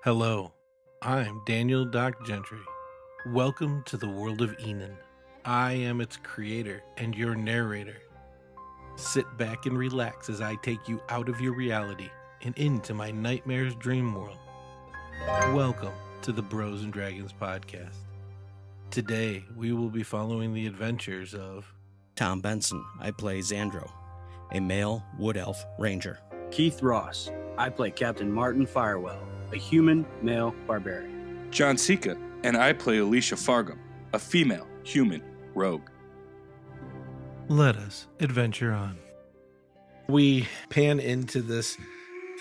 Hello, I'm Daniel Doc Gentry. Welcome to the world of Enon. I am its creator and your narrator. Sit back and relax as I take you out of your reality and into my nightmare's dream world. Welcome to the Bros and Dragons podcast. Today, we will be following the adventures of Tom Benson. I play Zandro, a male wood elf ranger. Keith Ross. I play Captain Martin Firewell, a human male barbarian. Jon Cejka, and I play Alissha Fargum, a female human rogue. Let us adventure on. We pan into this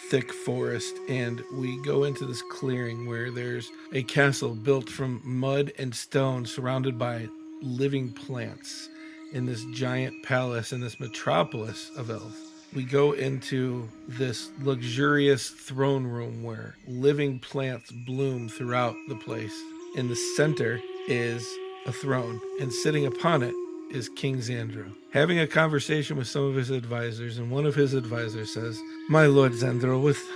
thick forest and we go into this clearing where there's a castle built from mud and stone surrounded by living plants in this giant palace in this metropolis of elves. We go into this luxurious throne room where living plants bloom throughout the place. In the center is a throne, and sitting upon it is King Zandro, having a conversation with some of his advisors, and one of his advisors says, "My lord Zandro, with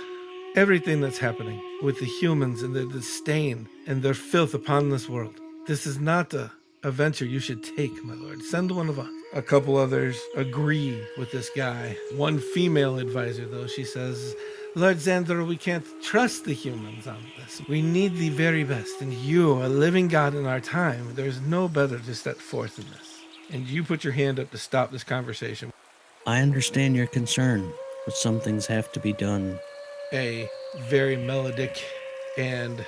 everything that's happening, with the humans and their disdain and their filth upon this world, this is not a venture you should take, my lord. Send one of us." A couple others agree with this guy. One female advisor, though, she says, "Lord Zandro, we can't trust the humans on this. We need the very best, and you, a living god in our time, there's no better to set forth in this." And you put your hand up to stop this conversation. I understand your concern, but some things have to be done. A very melodic and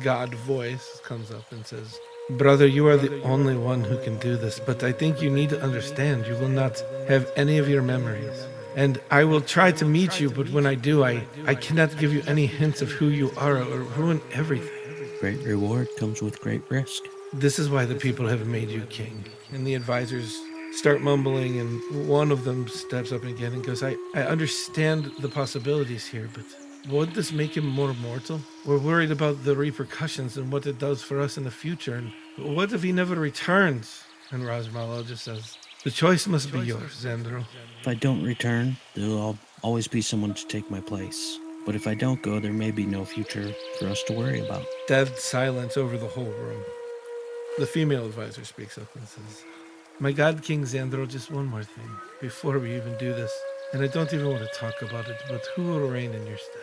god voice comes up and says, "Brother, you are the only one who can do this, but I think you need to understand you will not have any of your memories. And I will try to meet you, but when I do, I cannot give you any hints of who you are or ruin everything. Great reward comes with great risk. This is why the people have made you king." And the advisors start mumbling, and one of them steps up again and goes, I understand the possibilities here, but would this make him more mortal? We're worried about the repercussions and what it does for us in the future. And what if he never returns? And Rajmala just says, "The choice must be yours, Zandro." If I don't return, there'll always be someone to take my place. But if I don't go, there may be no future for us to worry about. Dead silence over the whole room. The female advisor speaks up and says, "My god, King Zandro, just one more thing before we even do this. And I don't even want to talk about it, but who will reign in your stead?"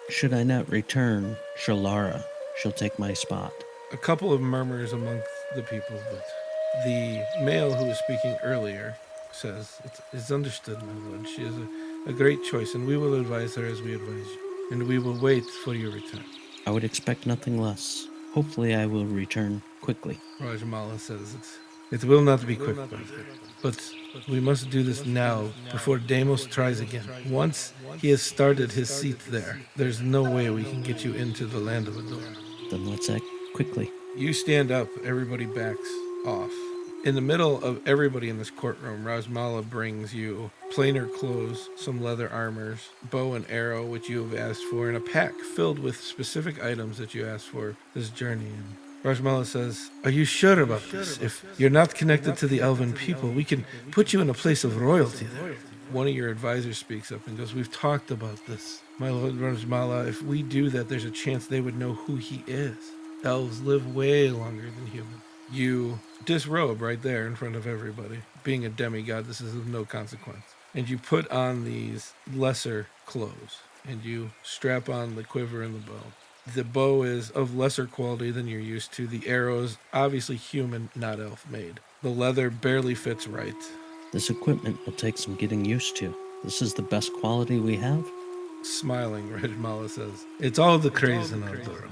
Should I not return, Shalara, she'll take my spot. A couple of murmurs amongst the people, but the male who was speaking earlier says, It's understood, my lord. She is a great choice, and we will advise her as we advise you. And we will wait for your return." I would expect nothing less. Hopefully I will return quickly. Rajmala says, It will not be quick, but we must do this now before Damos tries again. Once he has started his seat there, there's no way we can get you into the land of Ador. Then let's act quickly. You stand up, everybody backs off. In the middle of everybody in this courtroom, Rajmala brings you plainer clothes, some leather armors, bow and arrow, which you have asked for, and a pack filled with specific items that you asked for this journey. And Rajmala says, "Are you sure about this? If you're not connected to the elven people, we can put you in a place of royalty there." One of your advisors speaks up and goes, "We've talked about this, my lord Rajmala. If we do that, there's a chance they would know who he is. Elves live way longer than humans." You disrobe right there in front of everybody. Being a demigod, this is of no consequence. And you put on these lesser clothes, and you strap on the quiver and the bow. The bow is of lesser quality than you're used to. The arrows, obviously human, not elf-made. The leather barely fits right. This equipment will take some getting used to. This is the best quality we have? Smiling, Rajmala says, "It's all the craze in Eldora."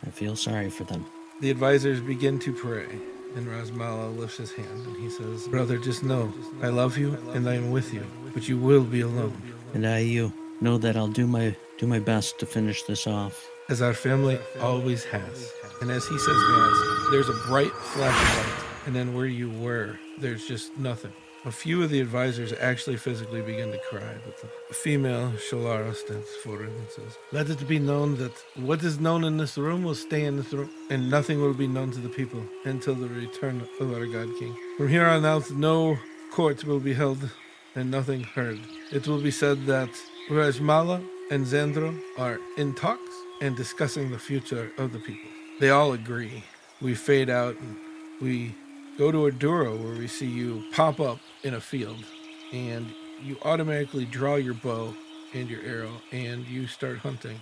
I feel sorry for them. The advisors begin to pray, and Rajmala lifts his hand and he says, "Brother, just know, I love you and I am with you, but you will be alone. And you know that I'll do my best to finish this off. As our family always has." And as he says has, there's a bright flash of light, and then where you were, there's just nothing. A few of the advisors actually physically begin to cry, but the female Shalara stands forward and says, "Let it be known that what is known in this room will stay in this room, and nothing will be known to the people until the return of our God King. From here on out, no court will be held and nothing heard. It will be said that Rajmala and Zandro are in talks and discussing the future of the people. They all agree. We fade out and we go to Aduro, where we see you pop up in a field, and you automatically draw your bow and your arrow, and you start hunting.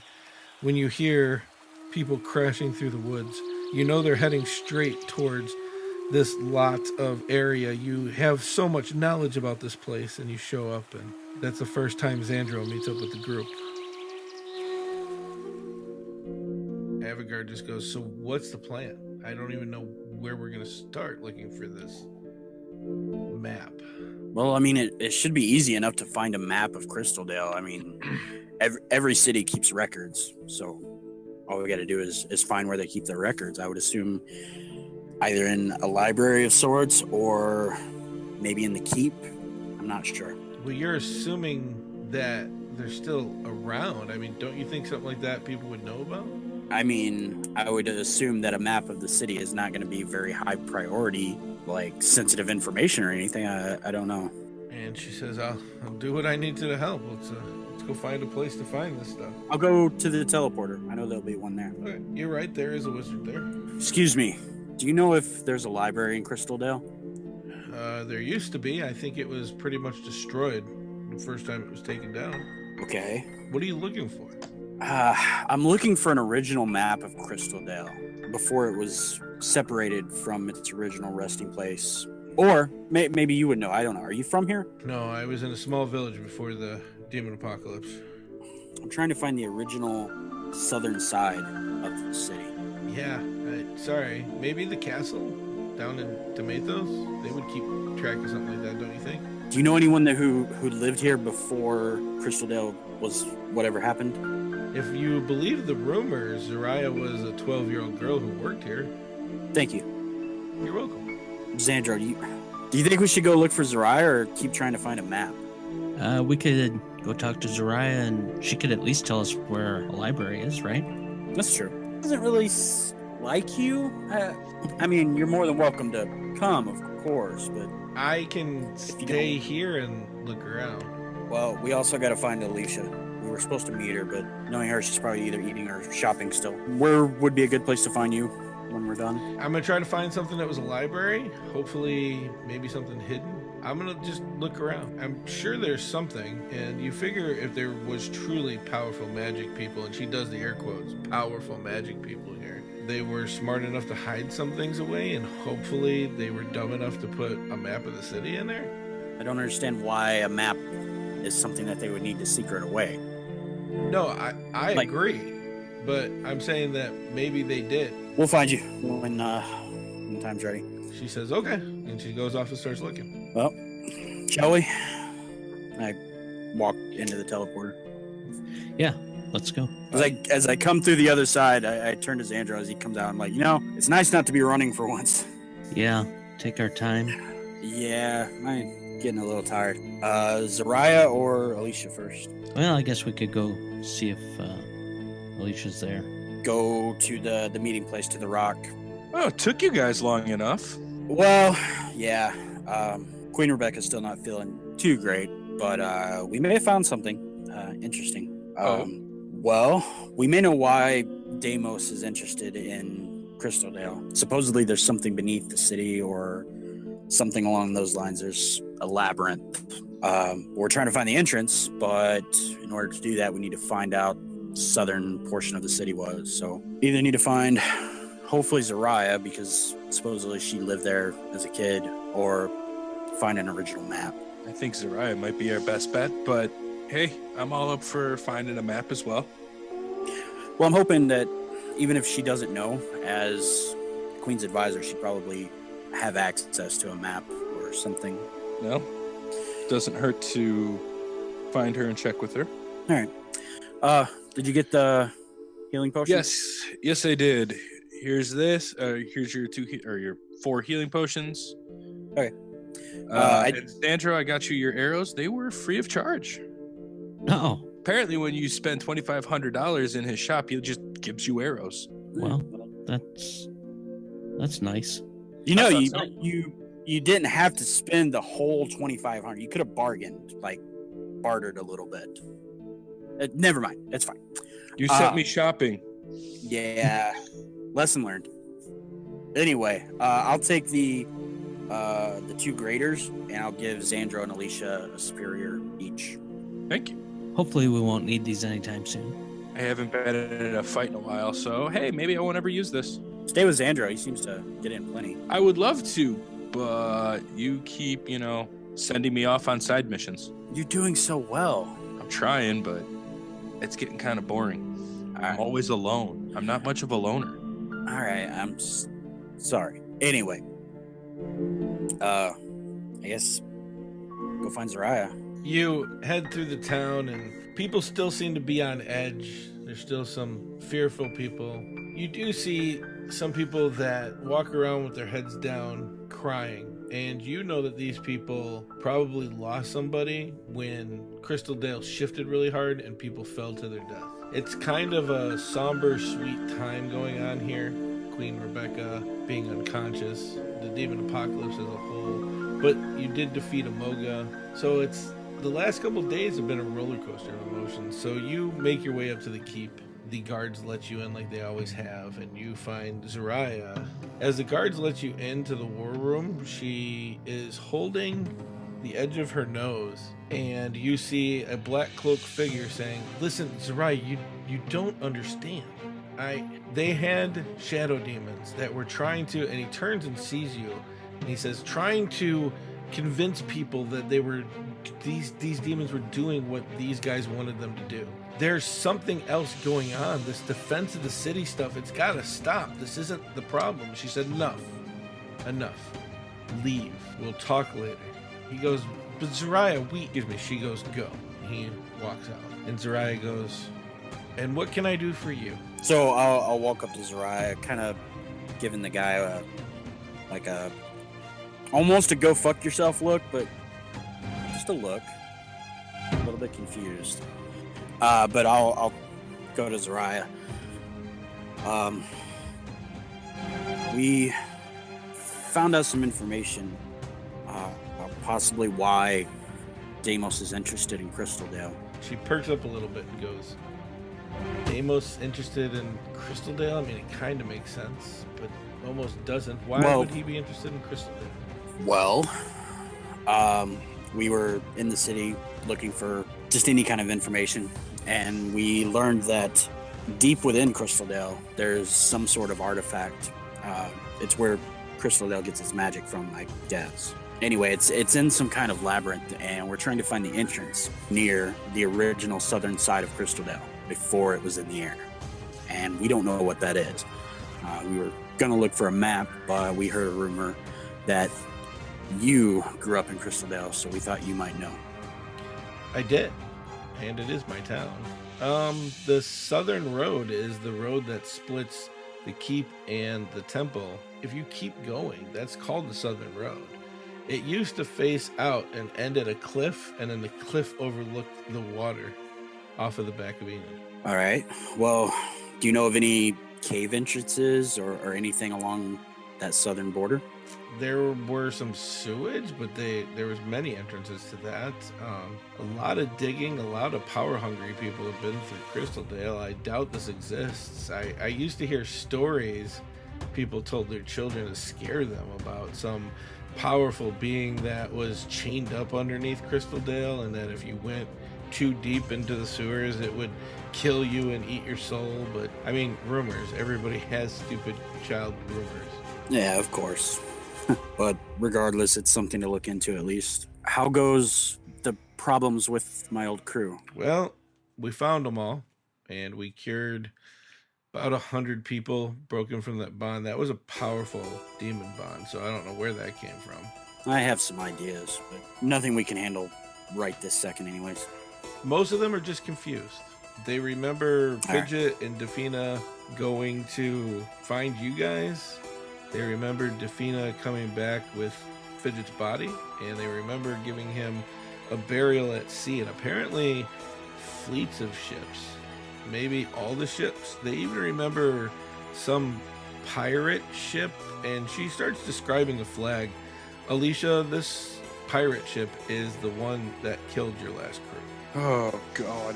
When you hear people crashing through the woods, you know they're heading straight towards this lot of area. You have so much knowledge about this place, and you show up, and that's the first time Zandro meets up with the group. Avigard just goes, so what's the plan? I don't even know where we're going to start looking for this map. Well, I mean, it should be easy enough to find a map of Crystaldale. I mean, every city keeps records, so all we got to do is find where they keep their records. I would assume either in a library of sorts or maybe in the keep. I'm not sure. Well, you're assuming that they're still around. I mean, don't you think something like that people would know about? I mean, I would assume that a map of the city is not going to be very high priority, like sensitive information or anything. I don't know. And she says, I'll do what I need to help. Let's go find a place to find this stuff. I'll go to the teleporter. I know there'll be one there. Okay, you're right. There is a wizard there. Excuse me. Do you know if there's a library in Crystaldale? There used to be. I think it was pretty much destroyed the first time it was taken down. Okay. What are you looking for? I'm looking for an original map of Crystaldale before it was separated from its original resting place. Or maybe you would know. I don't know. Are you from here? No, I was in a small village before the demon apocalypse. I'm trying to find the original southern side of the city. Yeah, sorry. Maybe the castle down in Damathos? They would keep track of something like that, don't you think? Do you know anyone who lived here before Crystaldale was whatever happened? If you believe the rumors, Zoriah was a 12-year-old girl who worked here. Thank you. You're welcome. Zandro, do you think we should go look for Zoriah or keep trying to find a map? We could go talk to Zoriah, and she could at least tell us where a library is, right? That's true. Doesn't really like you. I mean, you're more than welcome to come, of course, but I can stay here and look around. Well, we also got to find Alissha. We were supposed to meet her, but knowing her, she's probably either eating or shopping still. Where would be a good place to find you when we're done? I'm going to try to find something that was a library. Hopefully, maybe something hidden. I'm going to just look around. I'm sure there's something, and you figure if there was truly powerful magic people, and she does the air quotes, powerful magic people here, they were smart enough to hide some things away, and hopefully they were dumb enough to put a map of the city in there. I don't understand why a map is something that they would need to secret away. No, I agree, but I'm saying that maybe they did. We'll find you when time's ready. She says, okay, and she goes off and starts looking. Well, shall we? I walk into the teleporter. Yeah, let's go. As I come through the other side, I turn to Zandro as he comes out. I'm like, it's nice not to be running for once. Yeah, take our time. Yeah, I'm getting a little tired. Zoriah or Alissha first? Well, I guess we could go see if Alicia's there. Go to the meeting place, to the rock. Oh, it took you guys long enough. Well, yeah. Queen Rebecca's still not feeling too great, but we may have found something interesting. Well, we may know why Damos is interested in Crystaldale. Supposedly there's something beneath the city or something along those lines. There's a labyrinth. We're trying to find the entrance, but in order to do that, we need to find out southern portion of the city was. So either need to find, hopefully, Zoriah, because supposedly she lived there as a kid, or find an original map. I think Zoriah might be our best bet, but hey, I'm all up for finding a map as well. Well, I'm hoping that even if she doesn't know, as Queen's advisor, she'd probably have access to a map or something. No, doesn't hurt to find her and check with her. All right. Did you get the healing potion? Yes, I did. Here's this. Here's your your 4 healing potions. Okay. And Zandro, I got you your arrows. They were free of charge. Oh. Apparently, when you spend $2,500 in his shop, he just gives you arrows. Well, that's nice. You didn't have to spend the whole $2,500. You could have bargained, bartered a little bit. Never mind. That's fine. You sent me shopping. Yeah, lesson learned. Anyway, I'll take the 2 graders, and I'll give Zandro and Alissha a superior each. Thank you. Hopefully we won't need these anytime soon. I haven't been in a fight in a while, so hey, maybe I won't ever use this. Stay with Zandro. He seems to get in plenty. I would love to, but you keep, sending me off on side missions. You're doing so well. I'm trying, but it's getting kind of boring. I'm always alone. I'm not much of a loner. All right, I'm sorry. Anyway, I guess go find Zoriah. You head through the town, and people still seem to be on edge. There's still some fearful people. You do see some people that walk around with their heads down, crying. And you know that these people probably lost somebody when Crystal Dale shifted really hard and people fell to their death. It's kind of a somber, sweet time going on here. Queen Rebecca being unconscious, the demon apocalypse as a whole. But you did defeat Amoga. So it's the last couple of days have been a roller coaster of emotions. So you make your way up to the keep. The guards let you in like they always have, and you find Zoriah. As the guards let you into the war room, she is holding the edge of her nose, and you see a black cloaked figure saying, "Listen, Zoriah, you don't understand. They had shadow demons that were trying to," and he turns and sees you, and he says, trying to convince people that these demons were doing what these guys wanted them to do. There's something else going on. This defense of the city stuff, it's got to stop. This isn't the problem. She said, enough. Leave. We'll talk later. He goes, but Zoriah, she goes, go. He walks out. And Zoriah goes, and what can I do for you? So I'll walk up to Zoriah, kind of giving the guy almost a go fuck yourself look, but just a look. A little bit confused. But I'll go to Zoriah. We found out some information, possibly why Damos is interested in Crystal Dale. She perks up a little bit and goes, Damos interested in Crystal Dale? I mean, it kind of makes sense, but almost doesn't. Why would he be interested in Crystal Dale? Well, we were in the city looking for just any kind of information, and we learned that deep within Crystal Dale, there's some sort of artifact. It's where Crystal Dale gets its magic from, I guess. Anyway, it's in some kind of labyrinth, and we're trying to find the entrance near the original southern side of Crystal Dale before it was in the air. And we don't know what that is. We were going to look for a map, but we heard a rumor that you grew up in Crystal Dale, so we thought you might know. I did, and it is my town. The southern road is the road that splits the keep and the temple. If you keep going, that's called the southern road. It used to face out and end at a cliff, and then the cliff overlooked the water off of the back of Enid. All right. Well, do you know of any cave entrances or anything along that southern border? There were some sewage, but there was many entrances to that. A lot of digging, a lot of power-hungry people have been through Crystal Dale. I doubt this exists. I used to hear stories people told their children to scare them about some powerful being that was chained up underneath Crystal Dale, and that if you went too deep into the sewers, it would kill you and eat your soul. But, I mean, rumors. Everybody has stupid child rumors. Yeah, of course. But regardless, it's something to look into at least. How goes the problems with my old crew? Well, we found them all, and we cured about 100 people broken from that bond. That was a powerful demon bond, so I don't know where that came from. I have some ideas, but nothing we can handle right this second anyways. Most of them are just confused. They remember Fidget and Defina going to find you guys. They remember Defina coming back with Fidget's body, and they remember giving him a burial at sea, and apparently fleets of ships, maybe all the ships. They even remember some pirate ship, and she starts describing the flag. Alissha, this pirate ship is the one that killed your last crew. Oh, God.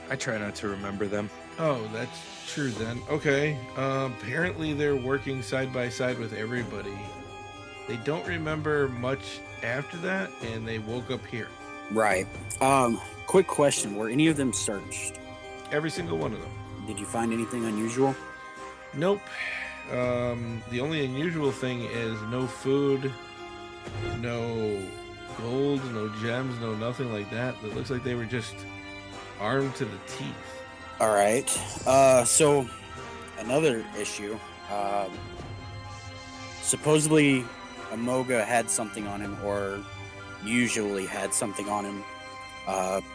I try not to remember them. Oh, that's true then. Okay. Apparently they're working side by side with everybody. They don't remember much after that, and they woke up here. Right. Quick question. Were any of them searched? Every single one of them. Did you find anything unusual? Nope. The only unusual thing is no food, no gold, no gems, no nothing like that. It looks like they were just armed to the teeth. All right. So another issue. Supposedly Amoga had something on him, or usually had something on him.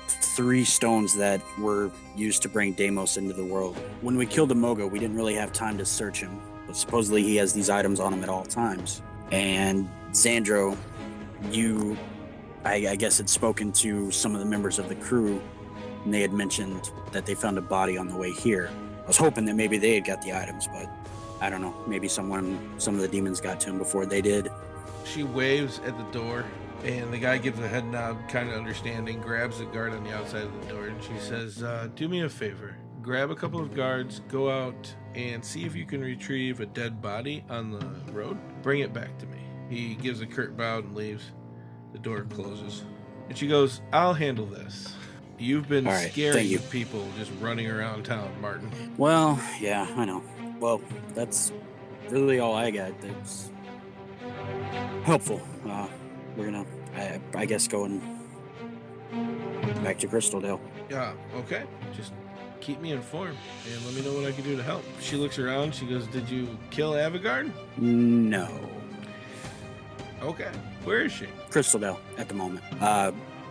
3 stones that were used to bring Damos into the world. When we killed Amoga, we didn't really have time to search him, but supposedly he has these items on him at all times. And Zandro, I guess, had spoken to some of the members of the crew, and they had mentioned that they found a body on the way here. I was hoping that maybe they had got the items, but I don't know. Maybe some of the demons got to him before they did. She waves at the door, and the guy gives a head nod, kind of understanding, grabs the guard on the outside of the door, and she says, do me a favor. Grab a couple of guards, go out, and see if you can retrieve a dead body on the road. Bring it back to me. He gives a curt bow and leaves. The door closes. And she goes, I'll handle this. You've been scaring the people just running around town, Martin. Well, yeah, I know. Well, that's really all I got that's helpful. We're gonna, I guess, going back to Crystaldale. Yeah, okay. Just keep me informed and let me know what I can do to help. She looks around. She goes, did you kill Avigard? No. Okay. Where is she? Crystaldale at the moment.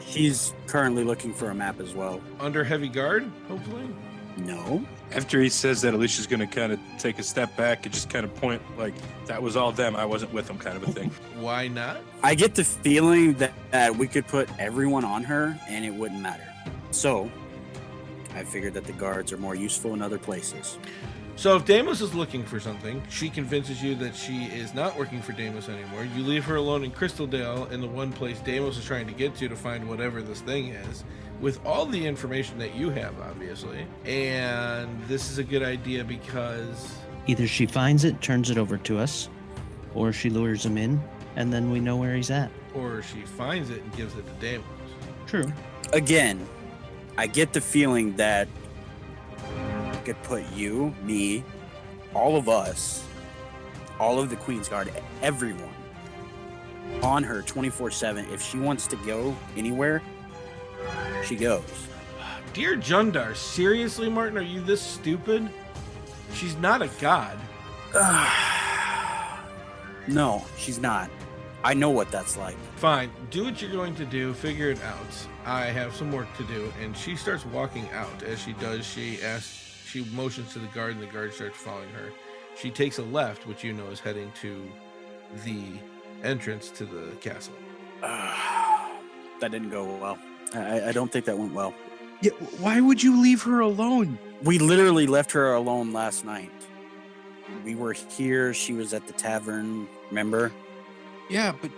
She's currently looking for a map as well. Under heavy guard, hopefully? No. After he says that, Alicia's going to kind of take a step back and just kind of point like, that was all them, I wasn't with them, kind of a thing. Why not? I get the feeling that we could put everyone on her and it wouldn't matter. So, I figured that the guards are more useful in other places. So if Damos is looking for something, she convinces you that she is not working for Damos anymore. You leave her alone in Crystaldale, in the one place Damos is trying to get to find whatever this thing is, with all the information that you have, obviously. And this is a good idea because... Either she finds it, turns it over to us, or she lures him in, and then we know where he's at. Or she finds it and gives it to Damos. True. Again, I get the feeling that could put you, me, all of us, all of the Queen's Guard, everyone on her 24/7. If she wants to go anywhere, she goes. Dear Jundar, seriously, Martin, are you this stupid? She's not a god. No, she's not. I know what that's like. Fine, do what you're going to do, figure it out. I have some work to do. And she starts walking out. As she does, she motions to the guard, and the guard starts following her. She takes a left, which you know is heading to the entrance to the castle. That didn't go well. I don't think that went well. Yeah, why would you leave her alone? We literally left her alone last night. We were here. She was at the tavern. Remember? Yeah, but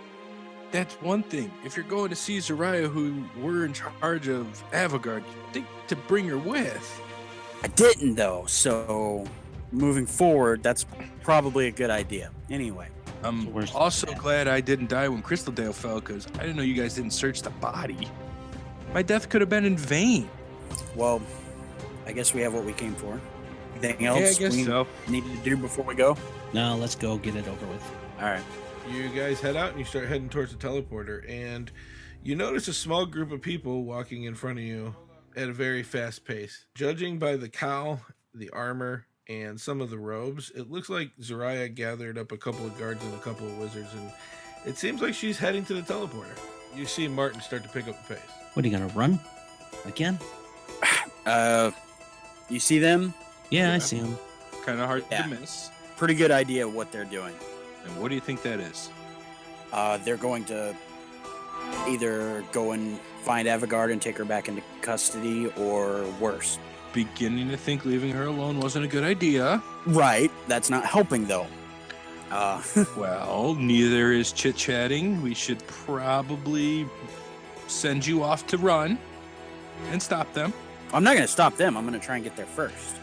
that's one thing. If you're going to see Zoriah, who were in charge of Avigard, you think to bring her with. I didn't, though. So, moving forward, that's probably a good idea. Anyway. I'm also glad I didn't die when Crystaldale fell, because I didn't know you guys didn't search the body. My death could have been in vain. Well, I guess we have what we came for. Anything else I guess we so. need to do before we go? No, let's go get it over with. All right. You guys head out and you start heading towards the teleporter, and you notice a small group of people walking in front of you at a very fast pace. Judging by the cowl, the armor, and some of the robes, it looks like Zoriah gathered up a couple of guards and a couple of wizards, and it seems like she's heading to the teleporter. You see Martin start to pick up the pace. What, are you gonna run? Again? You see them? Yeah, I see him. Kind of hard Yeah. to miss. Pretty good idea of what they're doing. And what do you think that is? They're going to either go and find Avigard and take her back into custody, or worse. Beginning to think leaving her alone wasn't a good idea. Right. That's not helping, though. Well, neither is chit-chatting. We should probably send you off to run and stop them. I'm not going to stop them. I'm going to try and get there first.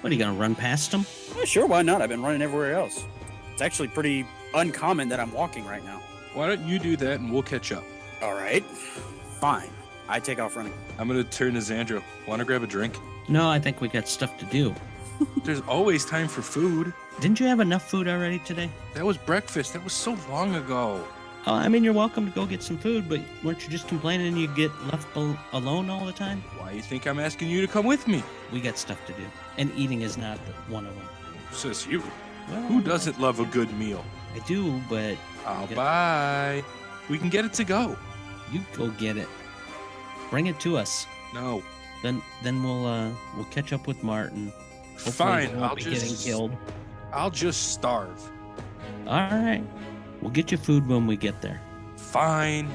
What, are you going to run past them? Yeah, sure, why not? I've been running everywhere else. It's actually pretty uncommon that I'm walking right now. Why don't you do that and we'll catch up? All right. Fine. I take off running. I'm going to turn to Zandro. Want to grab a drink? No, I think we got stuff to do. There's always time for food. Didn't you have enough food already today? That was breakfast. That was so long ago. Oh, I mean, you're welcome to go get some food, but weren't you just complaining you get left alone all the time? Why do you think I'm asking you to come with me? We got stuff to do, and eating is not one of them. Says you. Well, Who doesn't love a good meal? I do, but I'll buy. We can get it to go. you go get it. Bring it to us. No. Then we'll catch up with Martin. Hopefully Fine. he won't be getting killed. I'll just starve. All right. We'll get you food when we get there. Fine.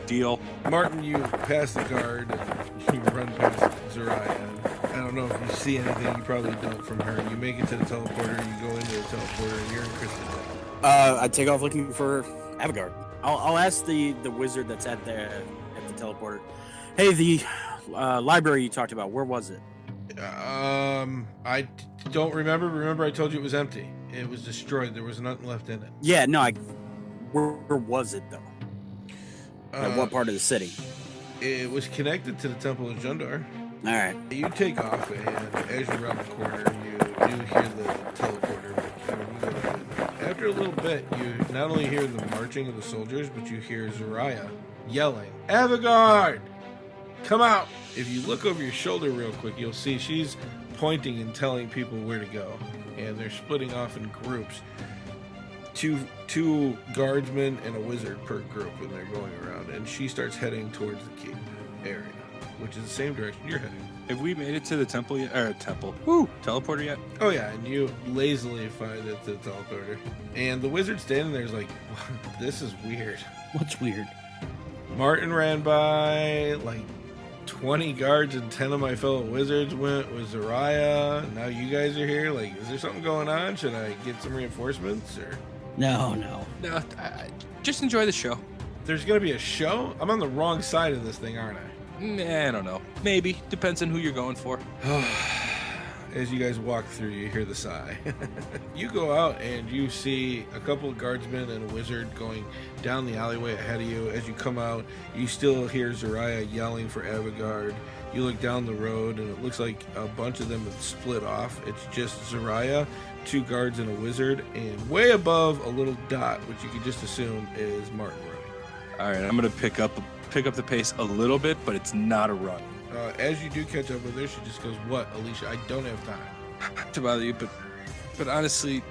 Deal. Martin, you pass the guard and you run past Zoriah. I don't know if you see anything. You probably don't from her. You make it to the teleporter. You go into the teleporter, and you're in Christendom. I take off looking for Avigard. I'll ask the wizard that's at the teleporter. Hey, the library you talked about. Where was it? I don't remember. Remember, I told you it was empty. It was destroyed. There was nothing left in it. Yeah, no. Where was it though? At what part of the city? It was connected to the Temple of Jundar. All right. You take off, and as you round the corner, you do hear the teleporter. After a little bit, you not only hear the marching of the soldiers, but you hear Zoriah yelling, "Avigard, come out!" If you look over your shoulder real quick, you'll see she's pointing and telling people where to go, and they're splitting off in groups. Two guardsmen and a wizard per group, and they're going around, and she starts heading towards the keep area, which is the same direction you're heading. Have we made it to the temple yet? Teleporter yet? Oh yeah, and you lazily find it to the teleporter, and the wizard standing there is like, "This is weird." What's weird? Martin ran by, like 20 guards and 10 of my fellow wizards went with Zoriah. Now you guys are here. Like, is there something going on? Should I get some reinforcements or? No. No, just enjoy the show. There's gonna be a show? I'm on the wrong side of this thing, aren't I? I don't know. Maybe. Depends on who you're going for. As you guys walk through, you hear the sigh. You go out and you see a couple of guardsmen and a wizard going down the alleyway ahead of you. As you come out, you still hear Zoriah yelling for Avigard. You look down the road and it looks like a bunch of them have split off. It's just Zoriah, 2 guards and a wizard, and way above a little dot, which you could just assume is Martin running. All right, I'm gonna pick up the pace a little bit, but it's not a run. As you do catch up with her, she just goes, "What, Alissha? I don't have time." Not to bother you, but honestly,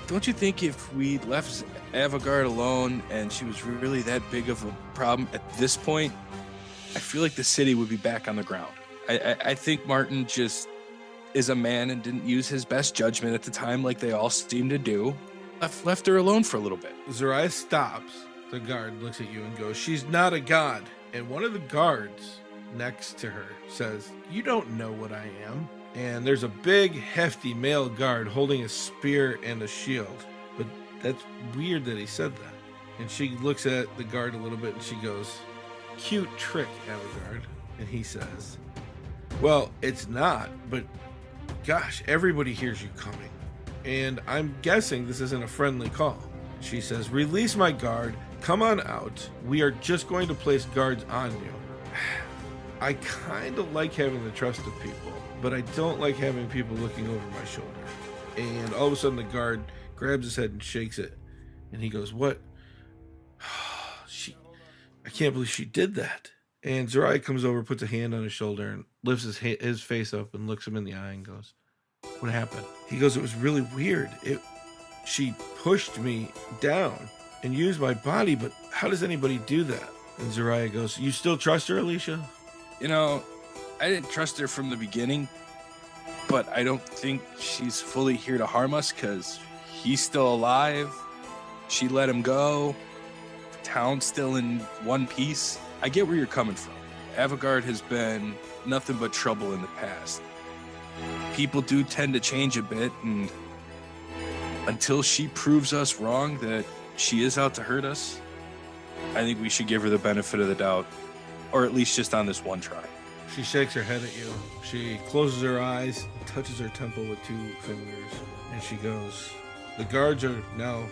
don't you think if we left Avigard alone and she was really that big of a problem at this point, I feel like the city would be back on the ground. I think Martin just is a man and didn't use his best judgment at the time like they all seem to do. Left her alone for a little bit. Zoriah stops. The guard looks at you and goes, "She's not a god." And one of the guards next to her says, "You don't know what I am." And there's a big, hefty male guard holding a spear and a shield. But that's weird that he said that. And she looks at the guard a little bit and she goes, "Cute trick, Avigard." And he says, "Well, it's not, but gosh, everybody hears you coming. And I'm guessing this isn't a friendly call." She says, "Release my guard. Come on out. We are just going to place guards on you." I kind of like having the trust of people, but I don't like having people looking over my shoulder. And all of a sudden the guard grabs his head and shakes it. And he goes, "What? I can't believe she did that." And Zoriah comes over, puts a hand on his shoulder, and lifts his face up and looks him in the eye and goes, "What happened?" He goes, "It was really weird. She pushed me down and used my body, but how does anybody do that?" And Zoriah goes, "You still trust her, Alissha?" You know, I didn't trust her from the beginning, but I don't think she's fully here to harm us because he's still alive. She let him go. The town's still in one piece. I get where you're coming from. Avigard has been nothing but trouble in the past. People do tend to change a bit, and until she proves us wrong that she is out to hurt us, I think we should give her the benefit of the doubt, or at least just on this one try. She shakes her head at you. She closes her eyes, touches her temple with 2 fingers, and she goes, the guards are now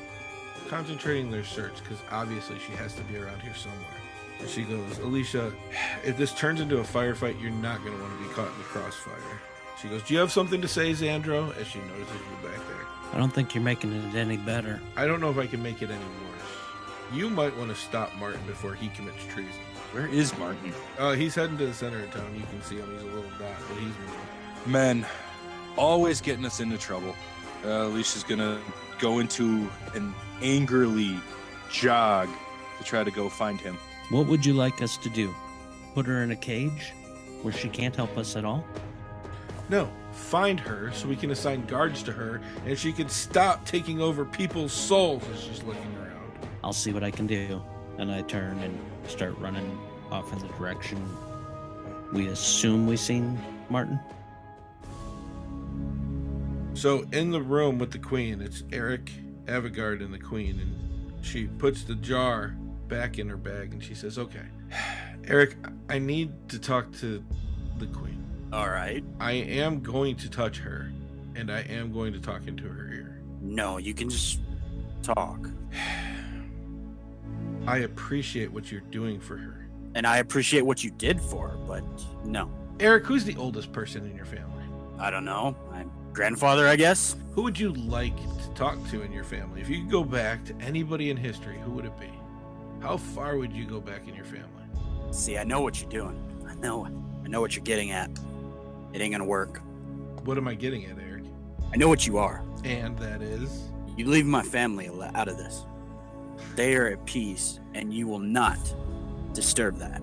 concentrating their search because obviously she has to be around here somewhere. And she goes, Alissha, if this turns into a firefight, you're not going to want to be caught in the crossfire. She goes, do you have something to say, Zandro? As she notices you back there. I don't think you're making it any better. I don't know if I can make it any worse. You might want to stop Martin before he commits treason. Where is Martin? He's heading to the center of town. You can see him. He's a little dot, but he's moving. Men, always getting us into trouble. Alicia's gonna go into an angrily jog to try to go find him. What would you like us to do? Put her in a cage where she can't help us at all? No, find her so we can assign guards to her and she can stop taking over people's souls as she's looking around. I'll see what I can do. And I turn and start running off in the direction we assume we seen Martin. So in the room with the queen, it's Eric, Avigard, and the queen, and she puts the jar back in her bag and she says, okay, Eric, I need to talk to the queen. All right. I am going to touch her and I am going to talk into her ear. No, you can just talk. I appreciate what you're doing for her. And I appreciate what you did for her, but no. Eric, who's the oldest person in your family? I don't know. I'm grandfather, I guess. Who would you like to talk to in your family? If you could go back to anybody in history, who would it be? How far would you go back in your family? See, I know what you're doing. I know what you're getting at. It ain't gonna work. What am I getting at, Eric? I know what you are. And that is? You leave my family out of this. They are at peace, and you will not disturb that.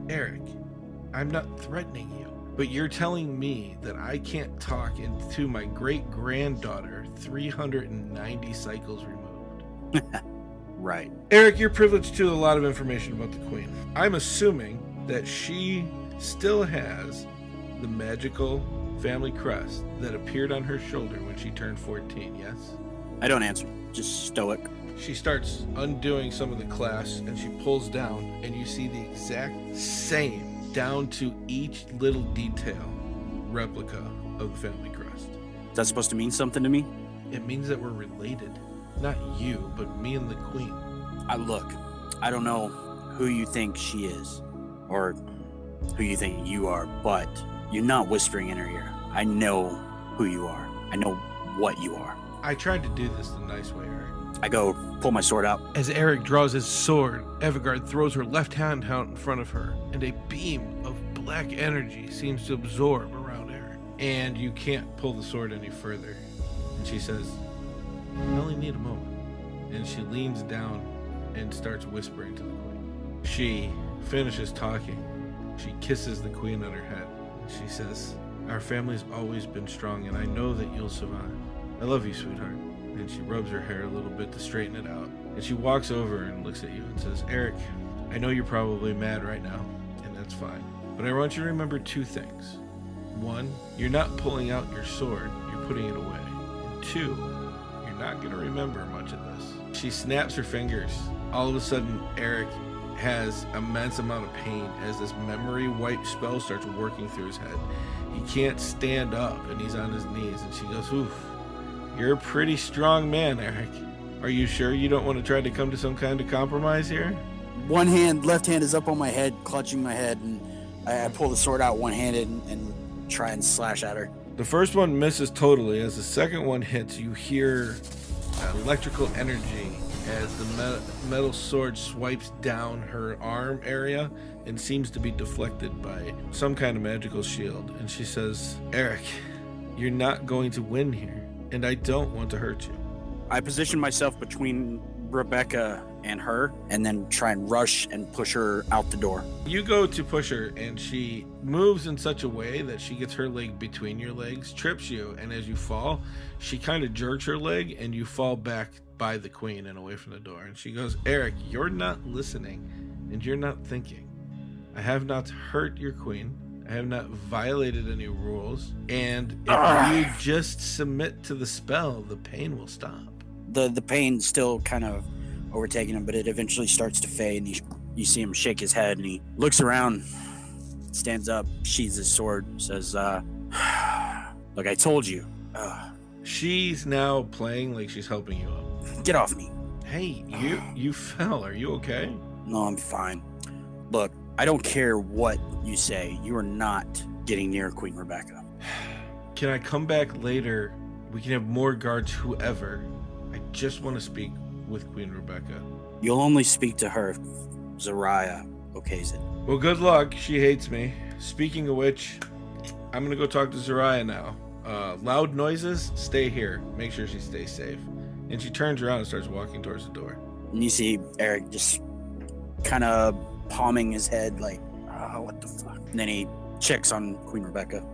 Eric, I'm not threatening you, but you're telling me that I can't talk into my great-granddaughter 390 cycles removed. Right. Eric, you're privileged to a lot of information about the Queen. I'm assuming that she still has the magical family crest that appeared on her shoulder when she turned 14, yes? I don't answer. Just stoic. She starts undoing some of the clasps and she pulls down and you see the exact same, down to each little detail, replica of the family crest. Is that supposed to mean something to me? It means that we're related. Not you, but me and the Queen. Look, I don't know who you think she is or who you think you are, but you're not whispering in her ear. I know who you are. I know what you are. I tried to do this the nice way, Eric. I go pull my sword out. As Eric draws his sword, Avigard throws her left hand out in front of her, and a beam of black energy seems to absorb around Eric. And you can't pull the sword any further. And she says, I only need a moment. And she leans down and starts whispering to the Queen. She finishes talking. She kisses the Queen on her head. She says, our family's always been strong, and I know that you'll survive. I love you, sweetheart. And she rubs her hair a little bit to straighten it out. And she walks over and looks at you and says, Eric, I know you're probably mad right now, and that's fine. But I want you to remember 2 things. 1, you're not pulling out your sword, you're putting it away. And 2, you're not going to remember much of this. She snaps her fingers. All of a sudden, Eric has immense amount of pain as this memory wipe spell starts working through his head. He can't stand up, and he's on his knees. And she goes, oof. You're a pretty strong man, Eric. Are you sure you don't want to try to come to some kind of compromise here? Left hand is up on my head, clutching my head, and I pull the sword out one-handed and try and slash at her. The first one misses totally. As the second one hits, you hear electrical energy as the metal sword swipes down her arm area and seems to be deflected by some kind of magical shield. And she says, Eric, you're not going to win here. And I don't want to hurt you. I position myself between Rebecca and her, and then try and rush and push her out the door. You go to push her, and she moves in such a way that she gets her leg between your legs, trips you, and as you fall, she kind of jerks her leg, and you fall back by the Queen and away from the door. And she goes, Eric, you're not listening, and you're not thinking. I have not hurt your Queen. I have not violated any rules, and if you just submit to the spell, the pain will stop. The pain still kind of overtaking him, but it eventually starts to fade, and you see him shake his head, and he looks around, stands up, sheathes his sword, says, look, I told you. She's now playing like she's helping you up. Get off me. Hey, you fell. Are you okay? No, I'm fine. Look, I don't care what you say. You are not getting near Queen Rebecca. Can I come back later? We can have more guards, whoever. I just want to speak with Queen Rebecca. You'll only speak to her if Zoriah okays it. Well, good luck. She hates me. Speaking of which, I'm going to go talk to Zoriah now. Loud noises, stay here. Make sure she stays safe. And she turns around and starts walking towards the door. And you see Eric just kind of palming his head like, what the fuck? And then he checks on Queen Rebecca.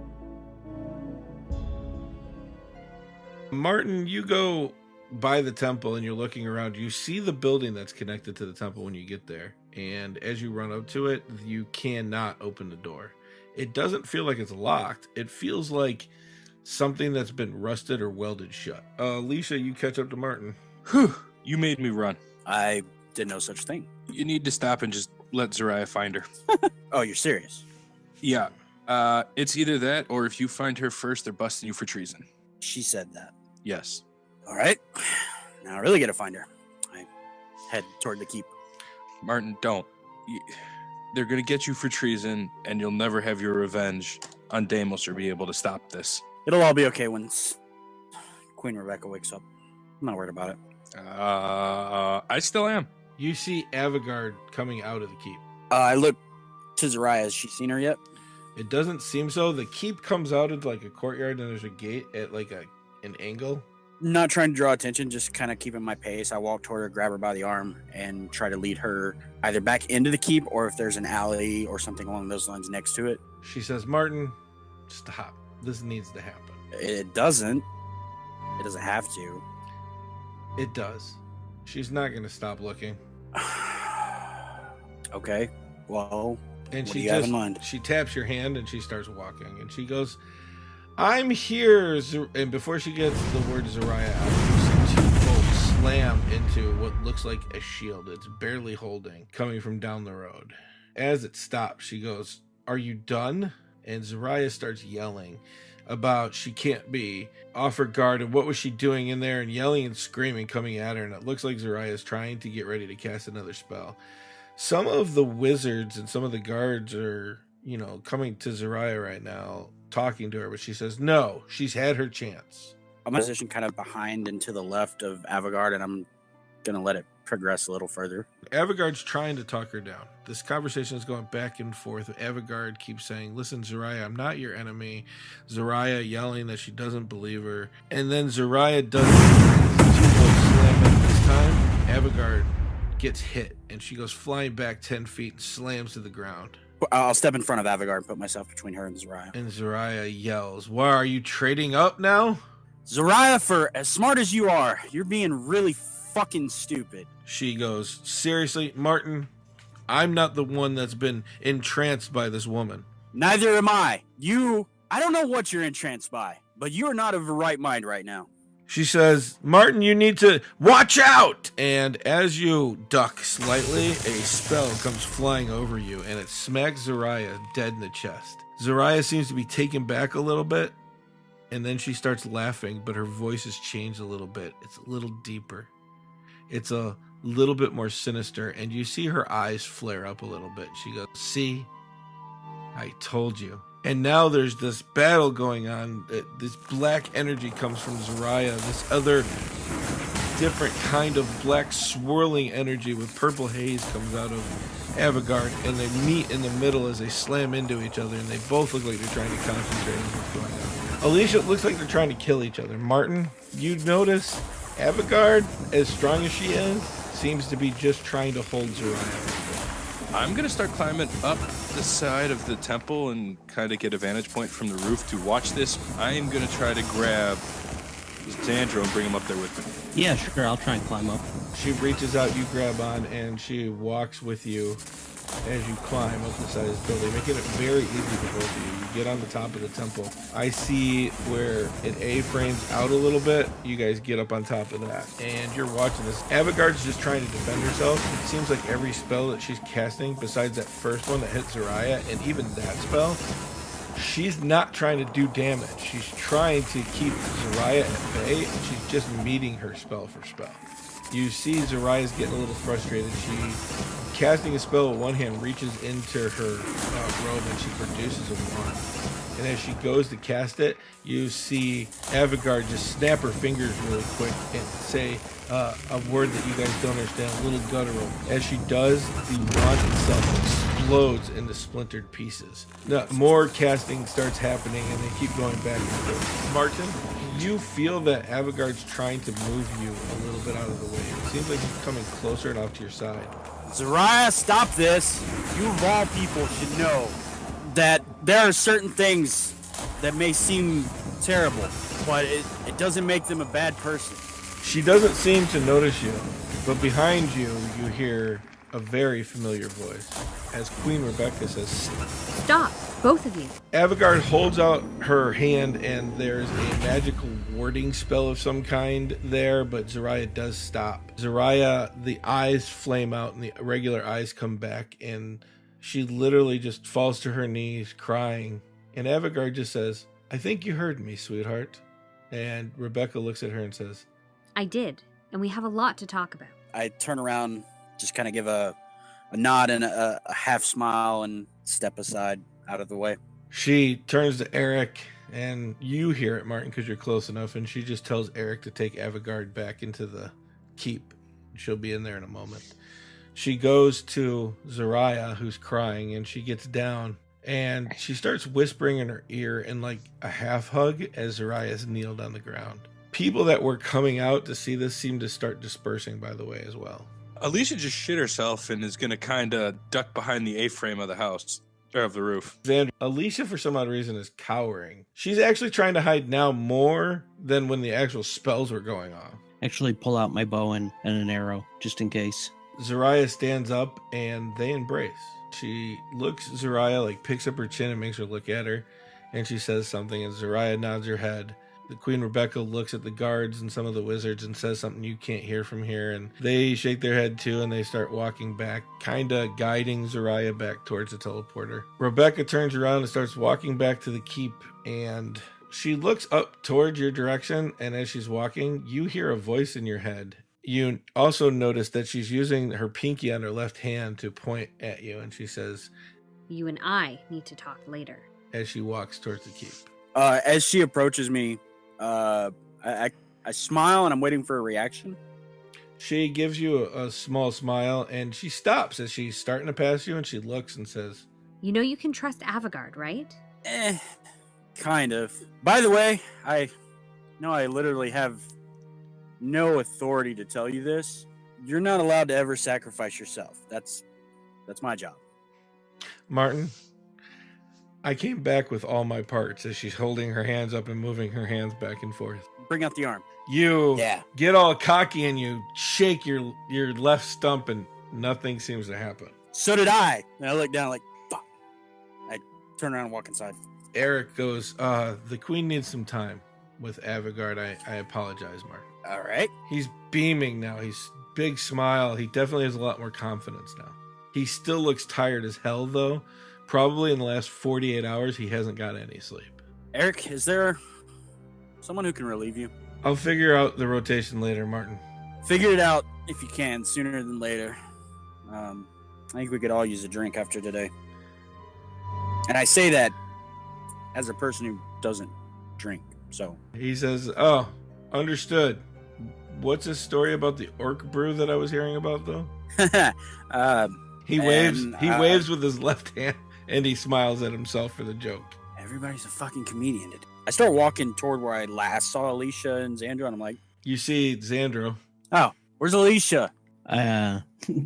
Martin, you go by the temple and you're looking around. You see the building that's connected to the temple when you get there. And as you run up to it, you cannot open the door. It doesn't feel like it's locked. It feels like something that's been rusted or welded shut. Alissha, you catch up to Martin. Whew, you made me run. I did no such thing. You need to stop and just let Zoriah find her. Oh, you're serious? Yeah. It's either that or if you find her first, they're busting you for treason. She said that. Yes. All right. Now I really got to find her. I head toward the keep. Martin, don't. They're going to get you for treason, and you'll never have your revenge on Damos or be able to stop this. It'll all be okay once Queen Rebecca wakes up. I'm not worried about it. I still am. You see Avigard coming out of the keep. I look to Zoriah. Has she seen her yet? It doesn't seem so. The keep comes out of like a courtyard and there's a gate at like an angle. Not trying to draw attention, just kind of keeping my pace. I walk toward her, grab her by the arm, and try to lead her either back into the keep or if there's an alley or something along those lines next to it. She says, Martin, stop. This needs to happen. It doesn't. It doesn't have to. It does. She's not going to stop looking. Okay. Well, and what do you have in mind? She taps your hand and she starts walking. And she goes, I'm here. And before she gets the word Zoriah out, you see two bolts slam into what looks like a shield. It's barely holding, coming from down the road. As it stops, she goes, are you done? And Zoriah starts yelling about she can't be off her guard and what was she doing in there, and yelling and screaming coming at her. And it looks like Zoriah is trying to get ready to cast another spell. Some of the wizards and some of the guards are, coming to Zoriah right now, talking to her, but she says no, she's had her chance. I'm positioned kind of behind and to the left of Avigard, and I'm gonna let it progress a little further. Avigard's trying to talk her down. This conversation is going back and forth. Avigard keeps saying, listen, Zoriah, I'm not your enemy. Zoriah yelling that she doesn't believe her. And then Zoriah does slam in this time. Avigard gets hit, and she goes flying back 10 feet and slams to the ground. I'll step in front of Avigard and put myself between her and Zoriah. And Zoriah yells, why, are you trading up now? Zoriah, for as smart as you are, you're being really fucking stupid. She goes, seriously, Martin, I'm not the one that's been entranced by this woman. Neither am I. I don't know what you're entranced by, but you're not of the right mind right now. She says, Martin, you need to watch out. And as you duck slightly, a spell comes flying over you, and it smacks Zoriah dead in the chest. Zoriah seems to be taken back a little bit, and then she starts laughing, but her voice has changed a little bit. It's a little deeper. It's a little bit more sinister, and you see her eyes flare up a little bit. She goes, see, I told you. And now there's this battle going on. This black energy comes from Zoriah. This other different kind of black swirling energy with purple haze comes out of Avigard, and they meet in the middle as they slam into each other, and they both look like they're trying to concentrate on what's going on. Alissha, it looks like they're trying to kill each other. Martin, you notice Avigard, as strong as she is, seems to be just trying to hold Zoriah. I'm going to start climbing up the side of the temple and kind of get a vantage point from the roof to watch this. I am going to try to grab Zandro and bring him up there with me. Yeah, sure. I'll try and climb up. She reaches out, you grab on, and she walks with you as you climb up the side of this building, making it very easy for both of you. You get on the top of the temple. I see where it A-frames out a little bit. You guys get up on top of that, and you're watching this. Avigard's just trying to defend herself. It seems like every spell that she's casting, besides that first one that hit Zoriah, and even that spell, she's not trying to do damage. She's trying to keep Zoriah at bay, and she's just meeting her spell for spell. You see Zoriah's getting a little frustrated. She, casting a spell with one hand, reaches into her robe and she produces a wand. And as she goes to cast it, you see Avigard just snap her fingers really quick and say a word that you guys don't understand, a little guttural. As she does, the wand itself explodes into splintered pieces. Now, more casting starts happening and they keep going back and forth. Martin, you feel that Avigard's trying to move you a little bit out of the way. It seems like he's coming closer and off to your side. Zoriah, stop this. You of all people should know that there are certain things that may seem terrible, but it doesn't make them a bad person. She doesn't seem to notice you, but behind you, you hear a very familiar voice as Queen Rebecca says, "Stop, both of you." Avigard holds out her hand and there's a magical warding spell of some kind there, but Zoriah does stop. Zoriah, the eyes flame out and the regular eyes come back, and she literally just falls to her knees crying. And Avigard just says, "I think you heard me, sweetheart." And Rebecca looks at her and says, "I did, and we have a lot to talk about." I turn around, just kind of give a nod and a half smile and step aside out of the way. She turns to Eric, and you hear it, Martin, because you're close enough, and she just tells Eric to take Avigard back into the keep. She'll be in there in a moment. She goes to Zoriah, who's crying, and she gets down, and she starts whispering in her ear in like a half hug as Zoriah's kneeled on the ground. People that were coming out to see this seem to start dispersing, by the way, as well. Alissha just shit herself and is going to kind of duck behind the A-frame of the house, or of the roof. Zandro, Alissha, for some odd reason, is cowering. She's actually trying to hide now more than when the actual spells were going off. Actually pull out my bow and an arrow, just in case. Zoriah stands up and they embrace. She looks at Zoriah, like picks up her chin and makes her look at her, and she says something, and Zoriah nods her head. The Queen Rebecca looks at the guards and some of the wizards and says something you can't hear from here, and they shake their head too, and they start walking back, kinda guiding Zoriah back towards the teleporter. Rebecca turns around and starts walking back to the keep, and she looks up towards your direction, and as she's walking, you hear a voice in your head. You also notice that she's using her pinky on her left hand to point at you, and she says, "You and I need to talk later," as she walks towards the keep. As she approaches me, I smile and I'm waiting for a reaction. She gives you a small smile, and she stops as she's starting to pass you, and she looks and says, "You know you can trust Avigard, right?" Kind of. By the way, I literally have no authority to tell you this. You're not allowed to ever sacrifice yourself. That's my job. Martin, I came back with all my parts as she's holding her hands up and moving her hands back and forth. Bring out the arm. You get all cocky and you shake your left stump and nothing seems to happen. So did I. And I look down like, fuck. I turn around and walk inside. Eric goes, the queen needs some time with Avigard. I apologize, Martin. All right. He's beaming now. He's big smile. He definitely has a lot more confidence now. He still looks tired as hell, though. Probably in the last 48 hours, he hasn't got any sleep. Eric, is there someone who can relieve you? I'll figure out the rotation later, Martin. Figure it out if you can, sooner than later. I think we could all use a drink after today. And I say that as a person who doesn't drink, so. He says, oh, understood. What's this story about the orc brew that I was hearing about, though? He waves with his left hand, and he smiles at himself for the joke. Everybody's a fucking comedian today. I start walking toward where I last saw Alissha and Zandro, and I'm like... You see Zandro. Oh, where's Alissha?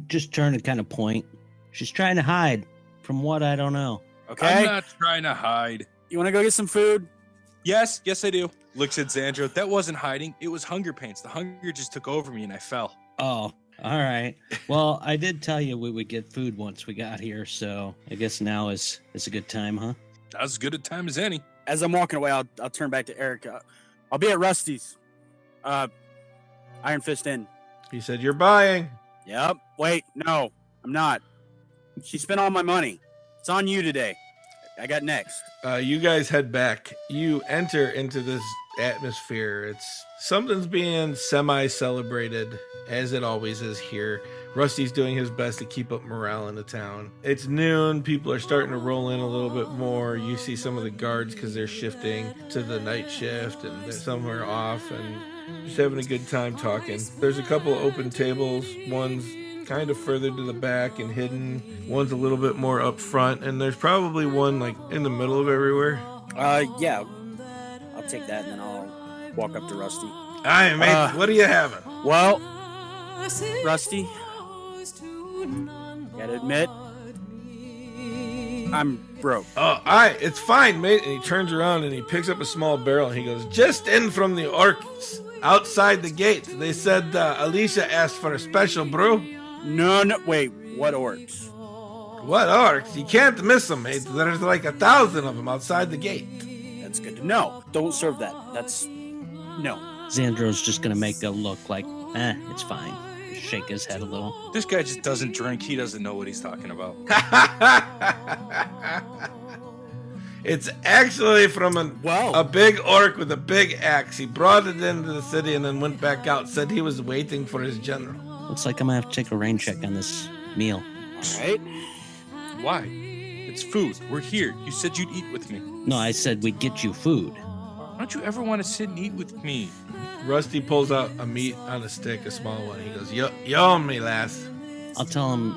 Just trying to kind of point. She's trying to hide from what I don't know. Okay. I'm not trying to hide. You want to go get some food? Yes, I do. Looks at Zandro. That wasn't hiding. It was hunger pains. The hunger just took over me and I fell. Oh, All right. Well, I did tell you we would get food once we got here, so I guess now is a good time, huh? As good a time as any. As I'm walking away, I'll turn back to Eric. I'll be at Rusty's. Iron Fist Inn. He said, "You're buying." Yep. Wait, no, I'm not. She spent all my money. It's on you today. I got next. You guys head back. You enter into this atmosphere. Something's being semi-celebrated, as it always is here. Rusty's doing his best to keep up morale in the town. It's noon. People are starting to roll in a little bit more. You see some of the guards because they're shifting to the night shift, and some are off and just having a good time talking. There's a couple of open tables. One's kind of further to the back and hidden. One's a little bit more up front, and there's probably one like in the middle of everywhere. Yeah. I'll take that, and then I'll walk up to Rusty. Hi, mate. What are you having? Well, Rusty, gotta admit, I'm broke. Oh, all right. It's fine, mate. And he turns around and he picks up a small barrel and he goes, "Just in from the orcs outside the gate. They said Alissha asked for a special brew." No, wait, what orcs? What orcs? You can't miss them, mate. There's like 1,000 of them outside the gate. That's good to know. Don't serve that. No. Zandro's just gonna make a look like, it's fine. Shake his head a little. This guy just doesn't drink. He doesn't know what he's talking about. It's actually from a big orc with a big axe. He brought it into the city and then went back out. Said he was waiting for his general. Looks like I'm gonna have to take a rain check on this meal. All right. Why? It's food. We're here. You said you'd eat with me. No, I said we'd get you food. Don't you ever want to sit and eat with me? Rusty pulls out a meat on a stick, a small one. He goes, "You own me, lass." I'll tell him,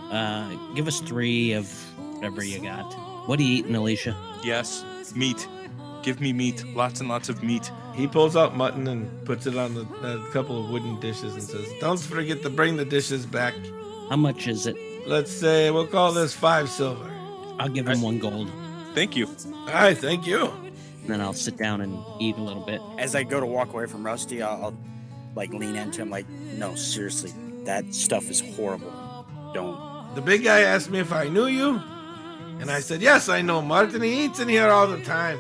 give us 3 of whatever you got. What are you eating, Alissha? Yes, meat. Give me meat. Lots and lots of meat. He pulls out mutton and puts it on a couple of wooden dishes and says, "Don't forget to bring the dishes back." How much is it? Let's say we'll call this 5 silver. I'll give him 1 gold. Thank you. All right, thank you. And then I'll sit down and eat a little bit. As I go to walk away from Rusty, I'll like lean into him like, "No, seriously, that stuff is horrible. Don't." The big guy asked me if I knew you, and I said, "Yes, I know Martin. He eats in here all the time."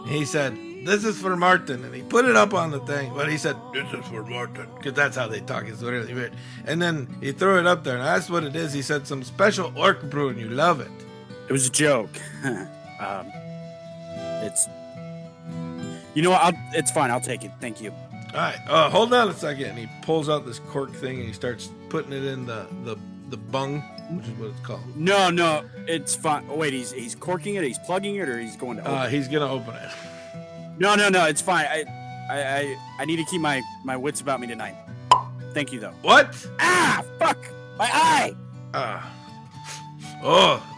He said, "This is for Martin," and he put it up on the thing. But he said, "This is for Martin," because that's how they talk. It's really weird. And then he threw it up there, and I asked what it is. He said, "Some special orc brew, and you love it." It was a joke. It's. You know what? It's fine. I'll take it. Thank you. All right, hold on a second. And he pulls out this cork thing, and he starts putting it in the bung, which is what it's called. No, it's fine. Oh, wait, he's corking it, he's plugging it, or he's going to open it? He's gonna open it. No, it's fine. I need to keep my wits about me tonight. Thank you, though. What? Ah, fuck! My eye!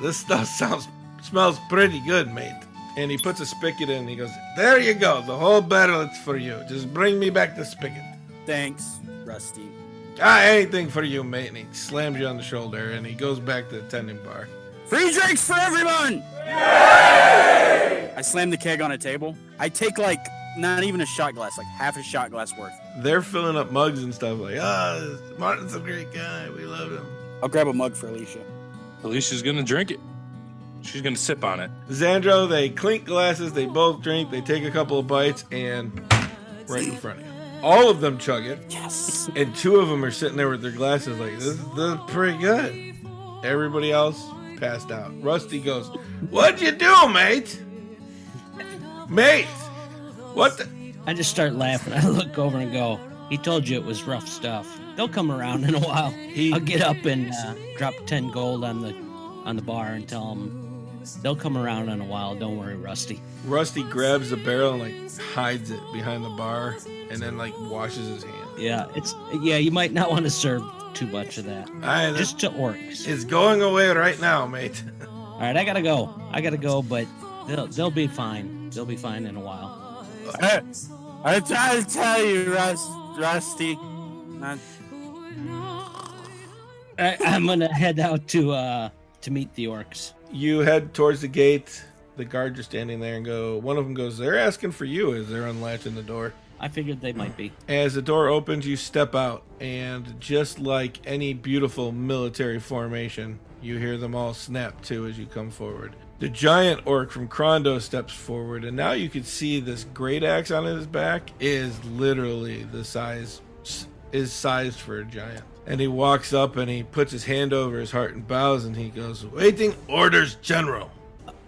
This stuff smells pretty good, mate. And he puts a spigot in and he goes, "There you go. The whole barrel is for you. Just bring me back the spigot." Thanks, Rusty. Anything for you, mate. And he slams you on the shoulder and he goes back to the tending bar. Free drinks for everyone! Yay! I slam the keg on a table. I take like not even a shot glass, like half a shot glass worth. They're filling up mugs and stuff like, Martin's a great guy. We love him. I'll grab a mug for Alissha. Alicia's gonna drink it. She's gonna sip on it. Zandro, they clink glasses, they both drink, they take a couple of bites, and right in front of you. All of them chug it. Yes. And 2 of them are sitting there with their glasses like, this is pretty good. Everybody else passed out. Rusty goes, "What'd you do, mate? Mate, what the?" I just start laughing. I look over and go, "He told you it was rough stuff. They'll come around in a while." I'll get up and drop 10 gold on the bar and tell them they'll come around in a while. Don't worry, Rusty. Rusty grabs the barrel and like hides it behind the bar and then like washes his hands. Yeah, you might not want to serve too much of that. Just to orcs. It's going away right now, mate. All right, I gotta go, but they'll be fine. They'll be fine in a while. I try to tell you, Rusty. I'm gonna head out to meet the orcs. You head towards the gate. the guards are standing there and go, one of them goes, they're asking for you as they're unlatching the door. I figured they might be. As the door opens, you step out, and just like any beautiful military formation, you hear them all snap to as you come forward. The giant orc from Krondo steps forward, and now you can see this great axe on his back is literally sized for a giant. And he walks up and he puts his hand over his heart and bows, and he goes, waiting orders, General.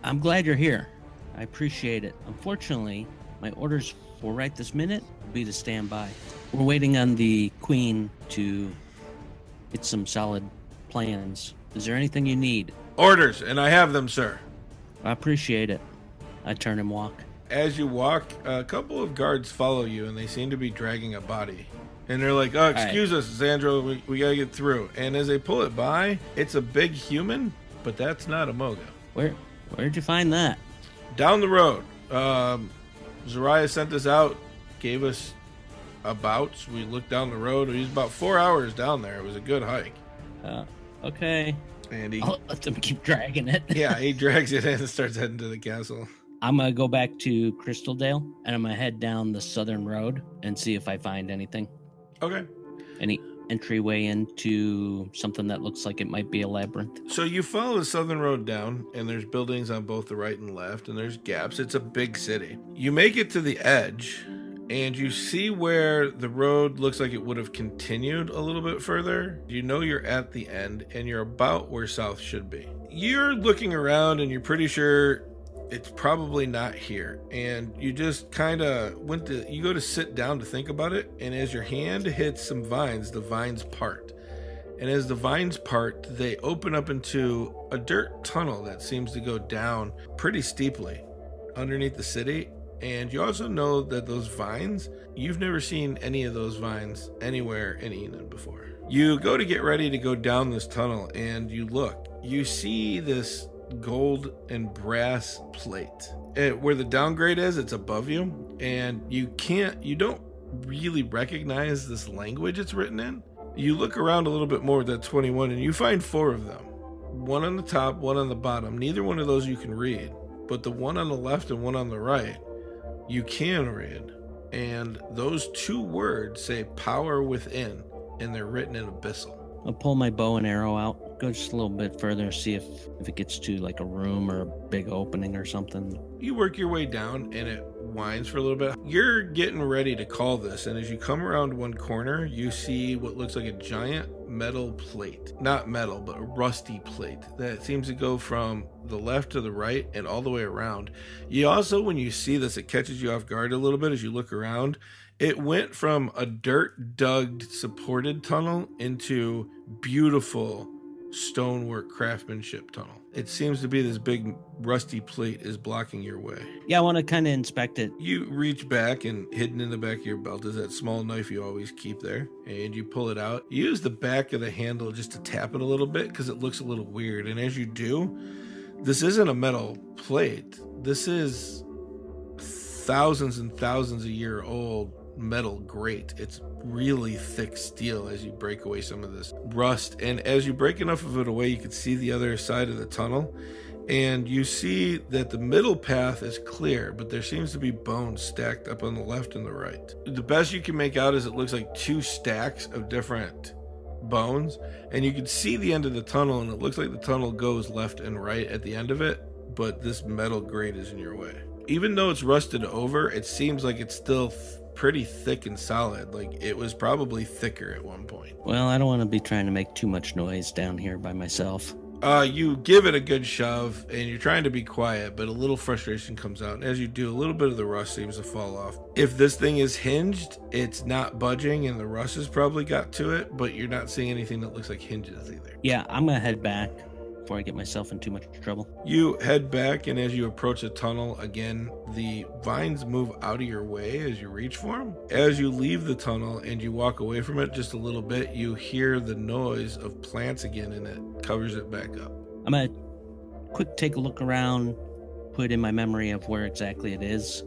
I'm glad you're here. I appreciate it. Unfortunately, my orders for right this minute will be to stand by. We're waiting on the Queen to get some solid plans. Is there anything you need? Orders, and I have them, sir. I appreciate it. I turn and walk. As you walk, a couple of guards follow you, and they seem to be dragging a body. And they're like, oh, excuse us, Zandro, we gotta get through. And as they pull it by, it's a big human, but that's not a Moga. Where'd you find that? Down the road. Zoriah sent us out, gave us a bout. We looked down the road. It was about 4 hours down there. It was a good hike. Okay. And I'll let them keep dragging it. Yeah, he drags it in and starts heading to the castle. I'm going to go back to Crystaldale, and I'm going to head down the southern road and see if I find anything. Okay. Any entryway into something that looks like it might be a labyrinth. So you follow the southern road down, and there's buildings on both the right and left, and there's gaps. It's a big city. You make it to the edge, and you see where the road looks like it would have continued a little bit further. You know you're at the end, and you're about where south should be. You're looking around, and you're pretty sure it's probably not here. And you just kind of you go to sit down to think about it, and as your hand hits some vines, the vines part. And as the vines part, they open up into a dirt tunnel that seems to go down pretty steeply underneath the city. And you also know that those vines, you've never seen any of those vines anywhere in Enon before. You go to get ready to go down this tunnel, and you look. You see this gold and brass plate. Where the downgrade is, it's above you, and you don't really recognize this language it's written in. You look around a little bit more with that 21, and you find 4 of them. One on the top, one on the bottom. Neither one of those you can read, but the one on the left and one on the right, you can read. And those 2 words say power within, and they're written in abyssal. I'll pull my bow and arrow out, go just a little bit further, see if it gets to like a room or a big opening or something. You work your way down, and it winds for a little bit. You're getting ready to call this, and as you come around one corner, you see what looks like a giant metal plate. Not metal, but a rusty plate that seems to go from the left to the right and all the way around. You also, when you see this, it catches you off guard a little bit as you look around. It went from a dirt-dug supported tunnel into beautiful stonework craftsmanship tunnel. It seems to be this big rusty plate is blocking your way. Yeah, I want to kind of inspect it. You reach back, and hidden in the back of your belt is that small knife you always keep there, and you pull it out. You use the back of the handle just to tap it a little bit because it looks a little weird, and as you do, this isn't a metal plate. This is thousands and thousands of year old metal grate. It's really thick steel as you break away some of this rust, and as you break enough of it away, you can see the other side of the tunnel, and you see that the middle path is clear, but there seems to be bones stacked up on the left and the right. The best you can make out is it looks like 2 stacks of different bones, and you can see the end of the tunnel, and it looks like the tunnel goes left and right at the end of it, but this metal grate is in your way. Even though it's rusted over, it seems like it's still pretty thick and solid. Like it was probably thicker at one point. Well, I don't want to be trying to make too much noise down here by myself. You give it a good shove, and you're trying to be quiet, but a little frustration comes out. And as you do, a little bit of the rust seems to fall off. If this thing is hinged, it's not budging, and the rust has probably got to it, but you're not seeing anything that looks like hinges either. Yeah, I'm going to head back before I get myself in too much trouble. You head back, and as you approach the tunnel, again, the vines move out of your way as you reach for them. As you leave the tunnel and you walk away from it just a little bit, you hear the noise of plants again, and it covers it back up. I'm going to quick take a look around, put in my memory of where exactly it is,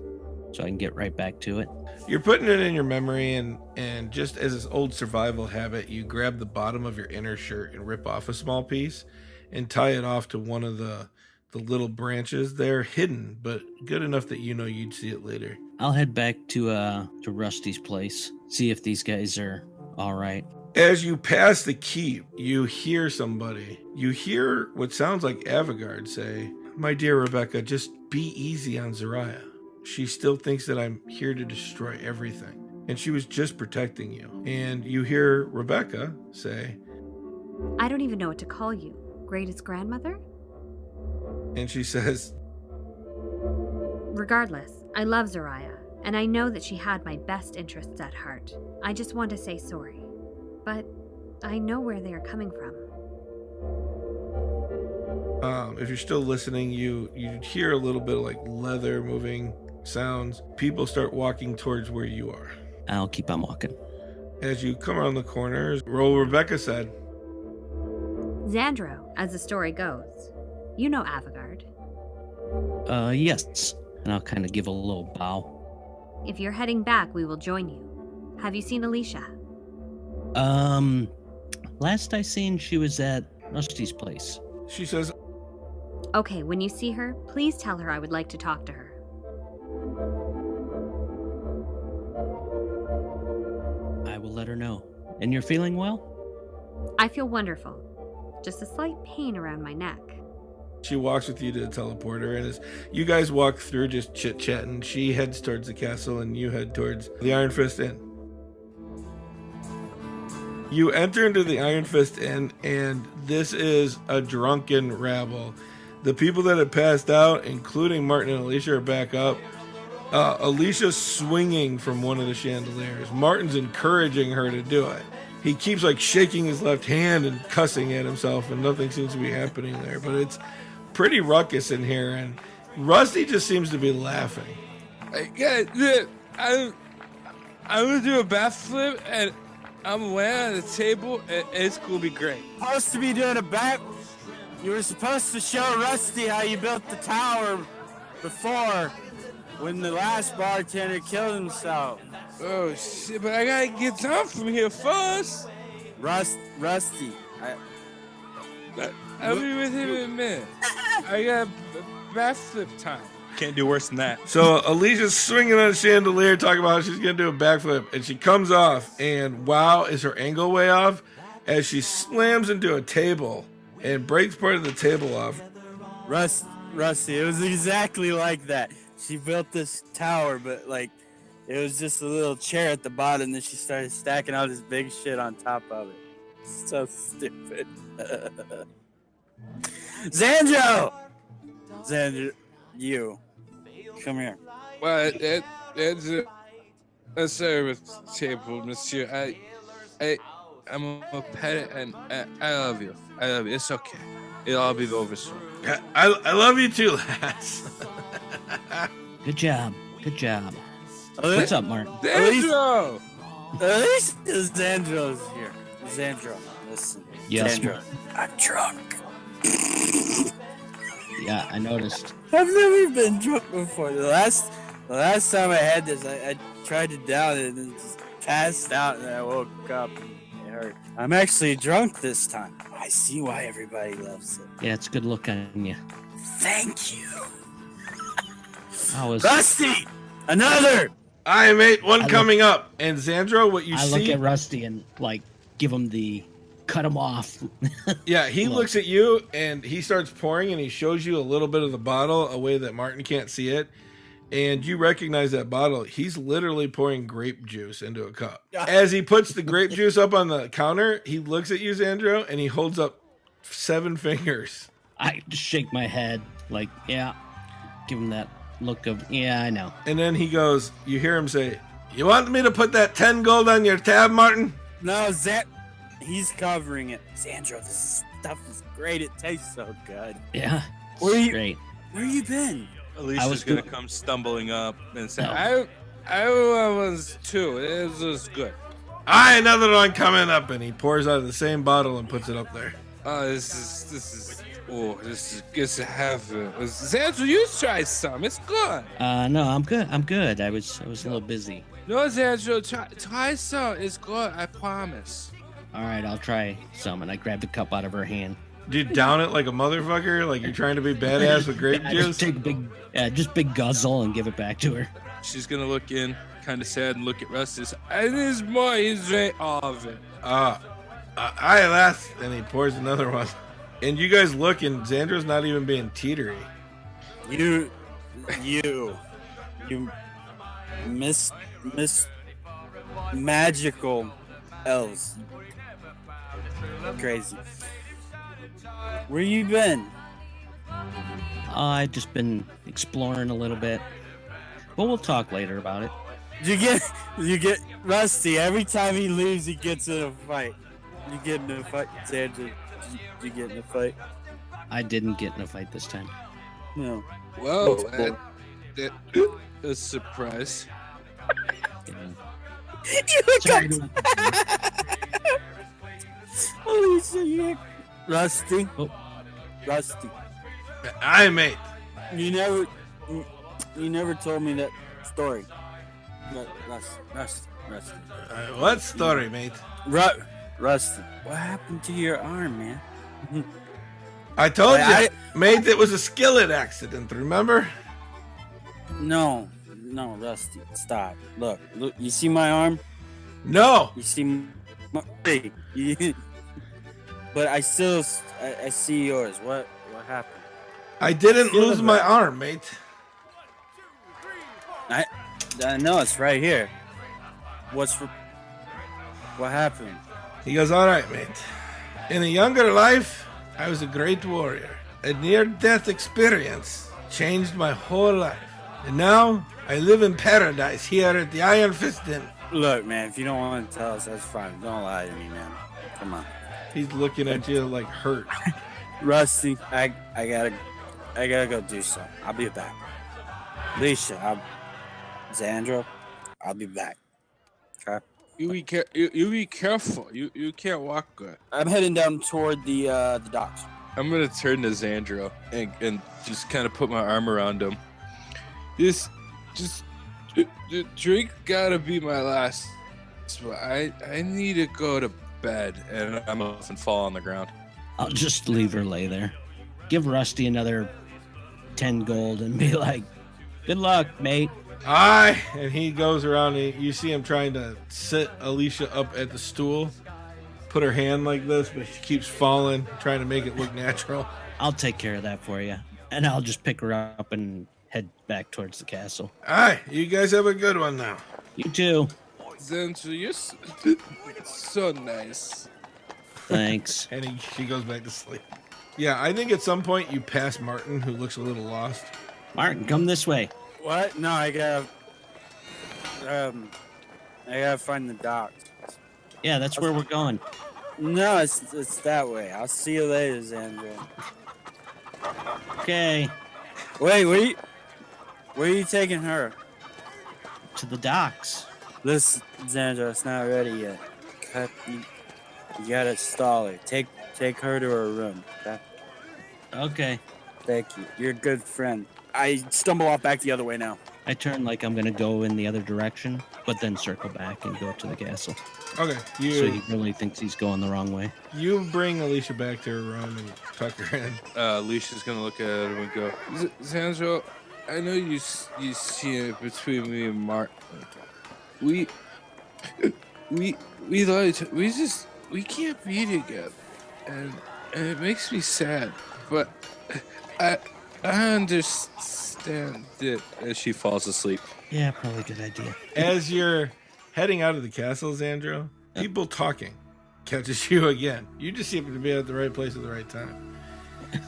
so I can get right back to it. You're putting it in your memory, and just as this old survival habit, you grab the bottom of your inner shirt and rip off a small piece and tie it off to one of the the little branches. They're hidden, but good enough that you know you'd see it later. I'll head back to Rusty's place, see if these guys are all right. As you pass the keep, you hear somebody. You hear what sounds like Avigard say, "My dear Rebecca, just be easy on Zoriah. She still thinks that I'm here to destroy everything. And she was just protecting you." And you hear Rebecca say, I don't even know what to call you. Greatest grandmother? and she says, Regardless, I love Zoriah, and I know that she had my best interests at heart. I just want to say sorry. But I know where they are coming from. if you're still listening, you hear a little bit of like leather moving sounds. People start walking towards where you are. I'll keep on walking. As you come around the corners, roll Rebecca said, Zandro, as the story goes. You know Avigard. Yes. And I'll kind of give a little bow. If you're heading back, we will join you. Have you seen Alissha? Last I seen, she was at Rusty's place. She says, Okay, when you see her, please tell her I would like to talk to her. I will let her know. And you're feeling well? I feel wonderful. Just a slight pain around my neck. she walks with you to the teleporter, and as you guys walk through just chit-chatting, she heads towards the castle and you head towards the Iron Fist Inn. You enter into the Iron Fist Inn, and this is a drunken rabble. The people that had passed out, including Martin and Alissha, are back up. Alissha's swinging from one of the chandeliers. Martin's encouraging her to do it. He keeps like shaking his left hand and cussing at himself, and nothing seems to be happening there. But it's pretty ruckus in here, and Rusty just seems to be laughing. I'm gonna do a backflip, and I'm laying on the table, and it's gonna be great. Supposed to be doing a back. You were supposed to show Rusty how you built the tower before, when the last bartender killed himself. Oh shit! But I gotta get down from here first. Rusty. I'll be with him in a minute. I got backflip time. Can't do worse than that. So Alicia's swinging on a chandelier, talking about how she's going to do a backflip, and she comes off, and wow, is her angle way off as she slams into a table and breaks part of the table off. Rusty, it was exactly like that. She built this tower, but like it was just a little chair at the bottom, and then she started stacking all this big shit on top of it. So stupid. Zandro, you come here. Well, that's a service table, monsieur. I'm a pet, and I love you. I love you. It's okay. It'll all be over soon. I love you too, lass. Good job. Good job. What's up, Martin? Zandro! At least Zandro's here. Zandro, listen. Yes. Zandro, I'm drunk. Yeah, I noticed. I've never been drunk before. The last time I had this, I tried to down it and just passed out, and I woke up and it hurt. I'm actually drunk this time. I see why everybody loves it. Yeah, it's good look on you. Thank you. I was. Rusty! Another! I mate, one coming up. And Zandro, what you I see... look at Rusty and like give him the cut him off. Yeah, he Look. looks at you and he starts pouring, and he shows you a little bit of the bottle, a way that Martin can't see it. And you recognize that bottle. He's literally pouring grape juice into a cup. As he puts the grape juice up on the counter, he looks at you, Zandro, and he holds up 7 fingers. I just shake my head like, yeah. Give him that look of, yeah, I know. And then he goes, you hear him say, "You want me to put that 10 gold on your tab, Martin?" No, he's covering it. Zandro, this stuff is great. It tastes so good. Yeah. Great. Where you been? Alicia's gonna come stumbling up and say, I was too. It was good. Aye, another one coming up. And he pours out of the same bottle and puts it up there. This is good to have. Zandro, you try some. It's good. No, I'm good. I was a little busy. No, Zandro, try some. It's good. I promise. All right, I'll try some. And I grab the cup out of her hand. Do you down it like a motherfucker? Like you're trying to be badass with grape juice? Just big guzzle and give it back to her. She's gonna look in, kind of sad, and look at Rusty. And is more easy of it. Aye, lass. And he pours another one. And you guys look, and Zandro's not even being teetery. You miss magical elves. Crazy. Where you been? I've just been exploring a little bit, but we'll talk later about it. You get Rusty. Every time he leaves, he gets in a fight. You get in a fight, Sandra. You get in a fight. I didn't get in a fight this time. No. Whoa, that a surprise. Sorry. Holy shit, Rusty. Oh. Rusty. Aye, mate. You never told me that story. Rusty. What story, mate? Rusty. What happened to your arm, man? I told you, mate, it was a skillet accident, remember? No, Rusty. Stop. Look, you see my arm? No. You see my... But I see yours. What happened? I didn't lose my arm, mate. I know it's right here. What happened? He goes, all right, mate. In a younger life, I was a great warrior. A near-death experience changed my whole life. And now, I live in paradise here at the Iron Fist Inn. Look, man, if you don't want to tell us, that's fine. Don't lie to me, man. Come on. He's looking at you like hurt. Rusty, I gotta go do something. I'll be back. Alissha, Zandro, I'll be back. Okay? You be careful. You can't walk good. I'm heading down toward the docks. I'm gonna turn to Zandro and just kind of put my arm around him. The drink gotta be my last. So I need to go to bed, and I'm off and fall on the ground. I'll just leave her lay there. Give Rusty another 10 gold and be like, good luck, mate. Aye. And he goes around and you see him trying to sit Alissha up at the stool, put her hand like this, but she keeps falling, trying to make it look natural. I'll take care of that for you. And I'll just pick her up and head back towards the castle. Aye. You guys have a good one now. You too. Zandro, you're so nice. Thanks. And she goes back to sleep. Yeah, I think at some point you pass Martin, who looks a little lost. Martin, come this way. What? No, I gotta find the docks. Yeah, that's where we're going. No, it's that way. I'll see you later, Zandro. Okay. Wait, where are you taking her? To the docks. Listen, Zandro, it's not ready yet. You gotta stall her. Take her to her room. Okay? Okay. Thank you. You're a good friend. I stumble off back the other way now. I turn like I'm gonna go in the other direction, but then circle back and go up to the castle. Okay. So he really thinks he's going the wrong way. You bring Alissha back to her room and tuck her in. Alicia's gonna look at him and go, Zandro, I know you see it between me and Martin. We can't be together, and it makes me sad. But I understand it. As she falls asleep. Yeah, probably a good idea. As you're heading out of the castle, Zandro, people talking catches you again. You just seem to be at the right place at the right time.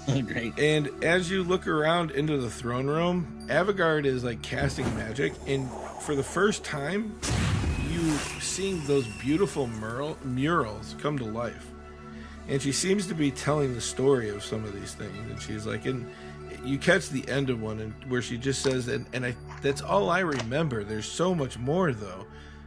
Great. And as you look around into the throne room, Avigard is like casting magic, and for the first time, you seeing those beautiful murals come to life. And she seems to be telling the story of some of these things. And she's like, and you catch the end of one where she just says, that's all I remember. There's so much more though,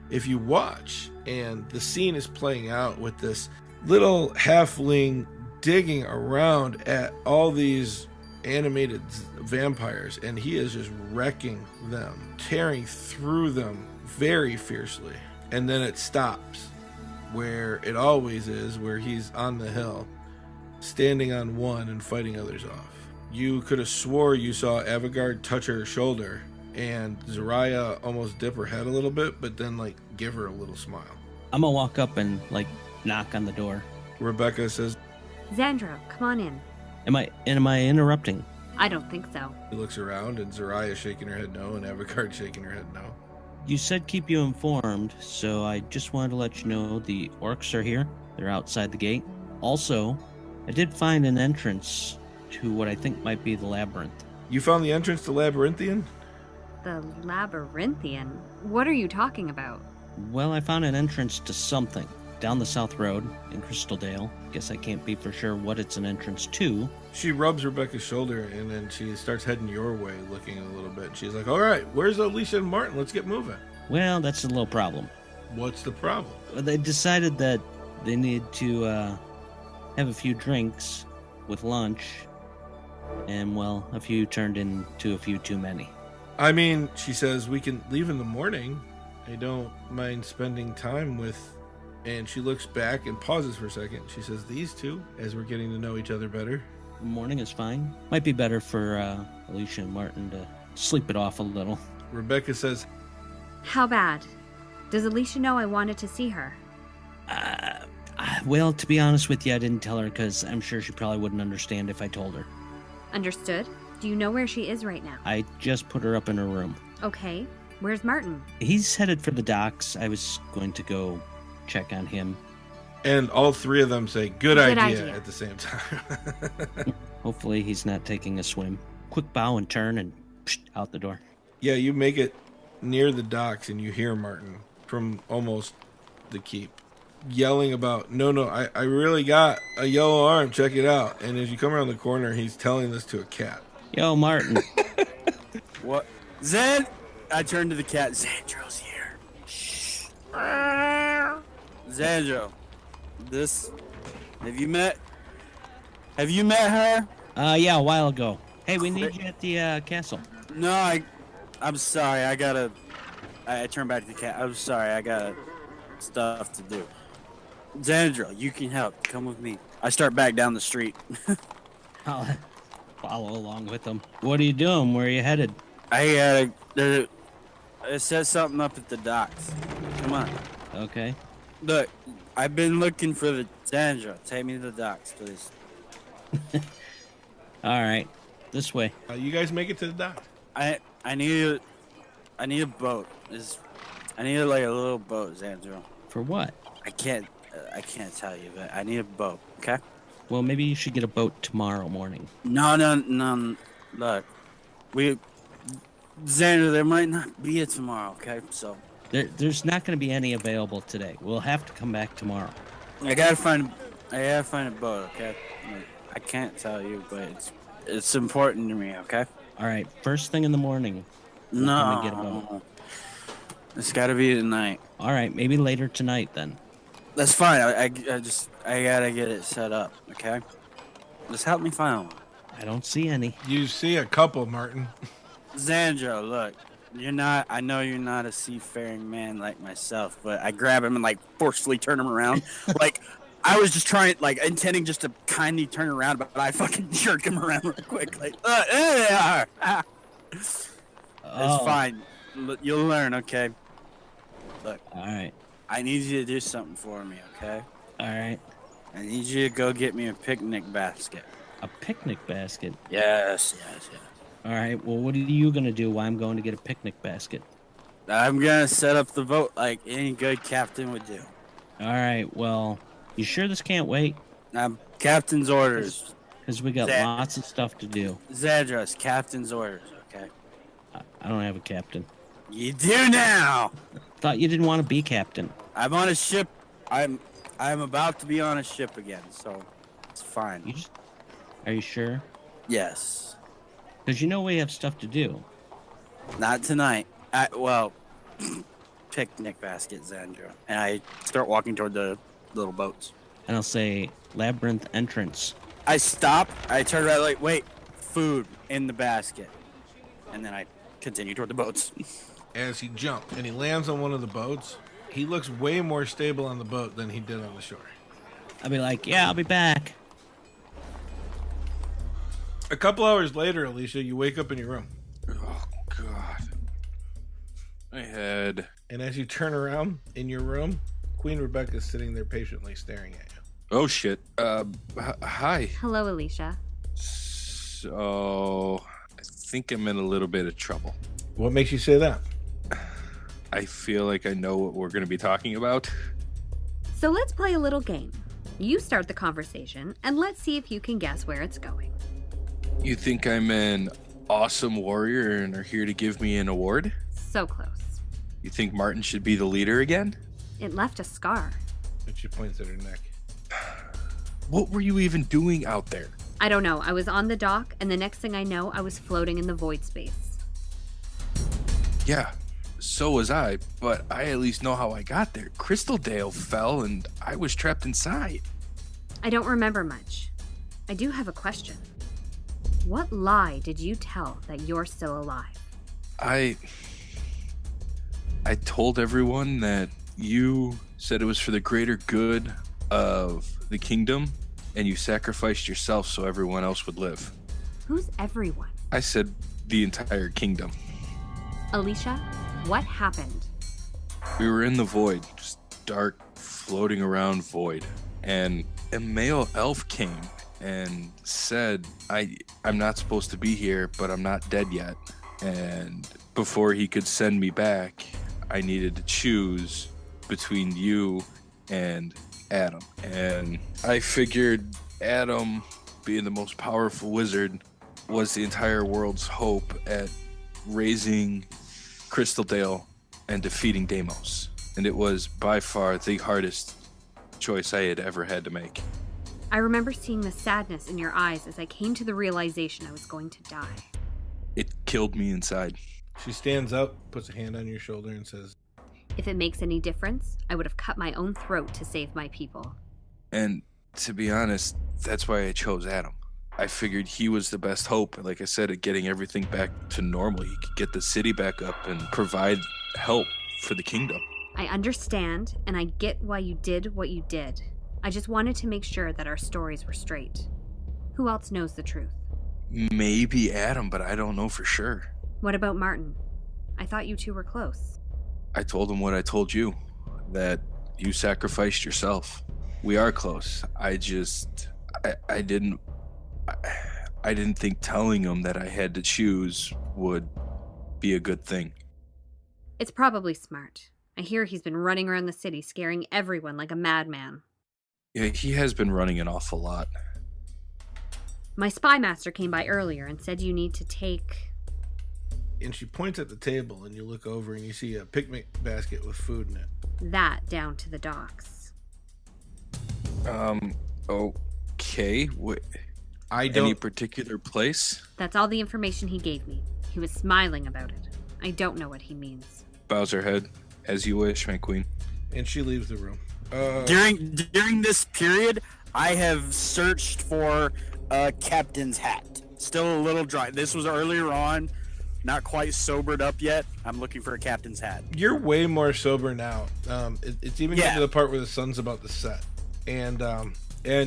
if you watch. And the scene is playing out with this little halfling digging around at all these animated vampires, and he is just wrecking them, tearing through them very fiercely. And then it stops where it always is, where he's on the hill, standing on one and fighting others off. You could have swore you saw Avigard touch her shoulder and Zoriah almost dip her head a little bit, but then like give her a little smile. I'm gonna walk up and like knock on the door. Rebecca says, Zandro, come on in. Am I interrupting? I don't think so. he looks around and Zoriah shaking her head no and Avigard shaking her head no. You said keep you informed, so I just wanted to let you know the orcs are here. They're outside the gate. Also, I did find an entrance to what I think might be the labyrinth. You found the entrance to Labyrinthian? The Labyrinthian? What are you talking about? Well, I found an entrance to something down the South Road in Crystaldale. Guess I can't be for sure what it's an entrance to. She rubs Rebecca's shoulder and then she starts heading your way, looking a little bit. She's like, all right, where's Alissha and Martin? Let's get moving. Well, that's a little problem. What's the problem? They decided that they need to have a few drinks with lunch, and well, a few turned into a few too many. I mean, she says, we can leave in the morning. I don't mind spending time with... And she looks back and pauses for a second. She says, these two, as we're getting to know each other better. Morning is fine. Might be better for Alissha and Martin to sleep it off a little. Rebecca says, How bad? Does Alissha know I wanted to see her? Well, to be honest with you, I didn't tell her because I'm sure she probably wouldn't understand if I told her. Understood. Do you know where she is right now? I just put her up in her room. Okay. Where's Martin? He's headed for the docks. I was going to go check on him. and all three of them say, good idea at the same time. Hopefully he's not taking a swim. Quick bow and turn and out the door. Yeah, you make it near the docks and you hear Martin from almost the keep yelling about, no, I really got a yellow arm, check it out. And as you come around the corner, he's telling this to a cat. Yo, Martin. What? Zed? I turn to the cat. Zandro's here. Shh. Zandro, have you met her? Yeah, a while ago. Hey, we need you at the castle. No, I'm sorry. I turn back to the cat. I'm sorry. I got stuff to do. Zandro, you can help. Come with me. I start back down the street. I'll follow along with them. What are you doing? Where are you headed? It says something up at the docks. Come on. Okay. Look, I've been looking for the Zandro. Take me to the docks, please. All right. This way. You guys make it to the dock. I need a boat. I need like a little boat, Zandro. For what? I can't tell you, but I need a boat. Okay. Well, maybe you should get a boat tomorrow morning. No. Look, Zandro, there might not be a tomorrow. Okay, so There's not going to be any available today. We'll have to come back tomorrow. I gotta find a boat. Okay. I can't tell you, but it's important to me. Okay. All right. First thing in the morning. We'll come and get a boat. It's gotta be tonight. All right. Maybe later tonight then. That's fine. I gotta get it set up. Okay. Just help me find one. I don't see any. You see a couple, Martin. Zandro, look. I know you're not a seafaring man like myself, but I grab him and like forcefully turn him around. Like I was just intending just to kindly turn around, but I fucking jerk him around real quick. Like, there they are. It's fine. You'll learn, okay? Look. All right. I need you to do something for me, okay? All right. I need you to go get me a picnic basket. A picnic basket? Yes. All right. Well, what are you going to do while I'm going to get a picnic basket? I'm going to set up the boat like any good captain would do. All right. Well, you sure this can't wait? Captain's orders. Because we got lots of stuff to do. Zadros, captain's orders, okay? I don't have a captain. You do now! Thought you didn't want to be captain. I'm on a ship. I'm about to be on a ship again, so it's fine. Are you sure? Yes. Because you know we have stuff to do. Not tonight. Picnic basket, Zandro. And I start walking toward the little boats. And I'll say, labyrinth entrance. I stop. I turn around like, wait, food in the basket. And then I continue toward the boats. As he jumps and he lands on one of the boats, he looks way more stable on the boat than he did on the shore. I'll be like, yeah, I'll be back. A couple hours later, Alissha, you wake up in your room. Oh, God. My head. And as you turn around in your room, Queen Rebecca's sitting there patiently staring at you. Oh, shit. Hi. Hello, Alissha. So, I think I'm in a little bit of trouble. What makes you say that? I feel like I know what we're going to be talking about. So let's play a little game. You start the conversation, and let's see if you can guess where it's going. You think I'm an awesome warrior and are here to give me an award? So close. You think Martin should be the leader again? It left a scar. And she points at her neck. What were you even doing out there? I don't know. I was on the dock, and the next thing I know, I was floating in the void space. Yeah, so was I, but I at least know how I got there. Crystal Dale fell and I was trapped inside. I don't remember much. I do have a question. What lie did you tell that you're still alive? I told everyone that you said it was for the greater good of the kingdom and you sacrificed yourself so everyone else would live. Who's everyone? I said the entire kingdom. Alissha, what happened? We were in the void, just dark, floating around void. And a male elf came and said, I'm not supposed to be here, but I'm not dead yet. And before he could send me back, I needed to choose between you and Adam. And I figured Adam, being the most powerful wizard, was the entire world's hope at raising Crystal Dale and defeating Damos. And it was by far the hardest choice I had ever had to make. I remember seeing the sadness in your eyes as I came to the realization I was going to die. It killed me inside. She stands up, puts a hand on your shoulder, and says, If it makes any difference, I would have cut my own throat to save my people. And to be honest, that's why I chose Adam. I figured he was the best hope, like I said, at getting everything back to normal. He could get the city back up and provide help for the kingdom. I understand, and I get why you did what you did. I just wanted to make sure that our stories were straight. Who else knows the truth? Maybe Adam, but I don't know for sure. What about Martin? I thought you two were close. I told him what I told you, that you sacrificed yourself. We are close. I didn't think telling him that I had to choose would be a good thing. It's probably smart. I hear he's been running around the city scaring everyone like a madman. Yeah, he has been running an awful lot. My spy master came by earlier and said you need to take... and she points at the table, and you look over and you see a picnic basket with food in it. that down to the docks. Okay. Any particular place? That's all the information he gave me. He was smiling about it. I don't know what he means. Bows her head. As you wish, my queen. And she leaves the room. During this period, I have searched for a captain's hat. Still a little dry. This was earlier on, not quite sobered up yet. I'm looking for a captain's hat. You're way more sober now. It's even getting to the part where the sun's about to set, and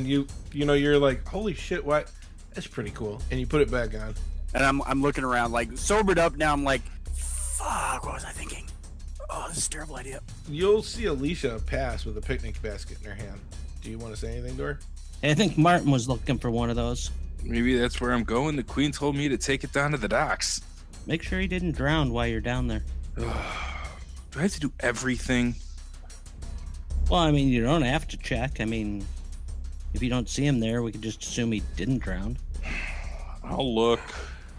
you're like, holy shit, what? That's pretty cool. And you put it back on. And I'm looking around, like, sobered up now. I'm like, fuck, what was I thinking? Oh, this is a terrible idea. You'll see Alissha pass with a picnic basket in her hand. Do you want to say anything to her? I think Martin was looking for one of those. Maybe that's where I'm going. The queen told me to take it down to the docks. Make sure he didn't drown while you're down there. Do I have to do everything? Well, I mean, you don't have to check. I mean, if you don't see him there, we could just assume he didn't drown. I'll look.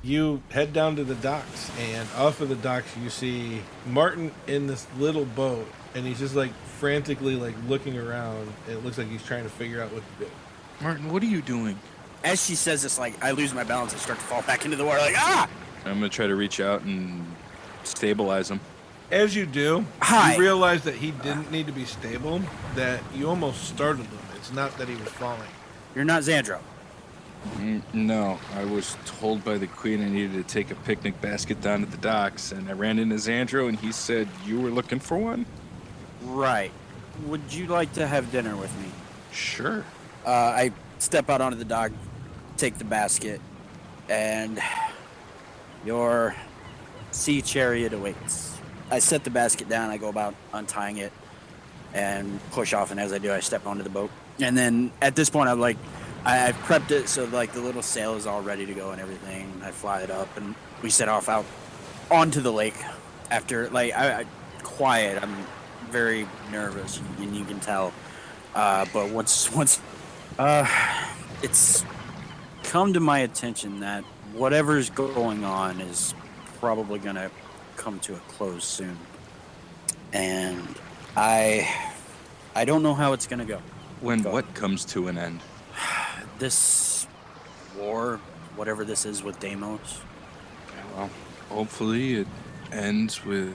You head down to the docks, and off of the docks you see Martin in this little boat, and he's just like frantically like looking around. It looks like he's trying to figure out what to do. Martin, what are you doing? As she says this, like, I lose my balance and start to fall back into the water, like, ah! I'm going to try to reach out and stabilize him. As you do, Hi. you realize that he didn't need to be stable, that you almost startled him. It's not that he was falling. You're not Zandro. No, I was told by the queen I needed to take a picnic basket down to the docks, and I ran into Zandro, and he said you were looking for one? Right. Would you like to have dinner with me? Sure. I step out onto the dock, take the basket, and your sea chariot awaits. I set the basket down. I go about untying it and push off. And as I do, I step onto the boat. And then at this point, I've prepped it so like the little sail is all ready to go and everything. I fly it up and we set off out onto the lake. After quiet, I'm very nervous and you can tell. But once it's come to my attention that whatever's going on is probably gonna come to a close soon, and I don't know how it's gonna go. What comes to an end? This war, whatever this is with Damos. Well, hopefully it ends with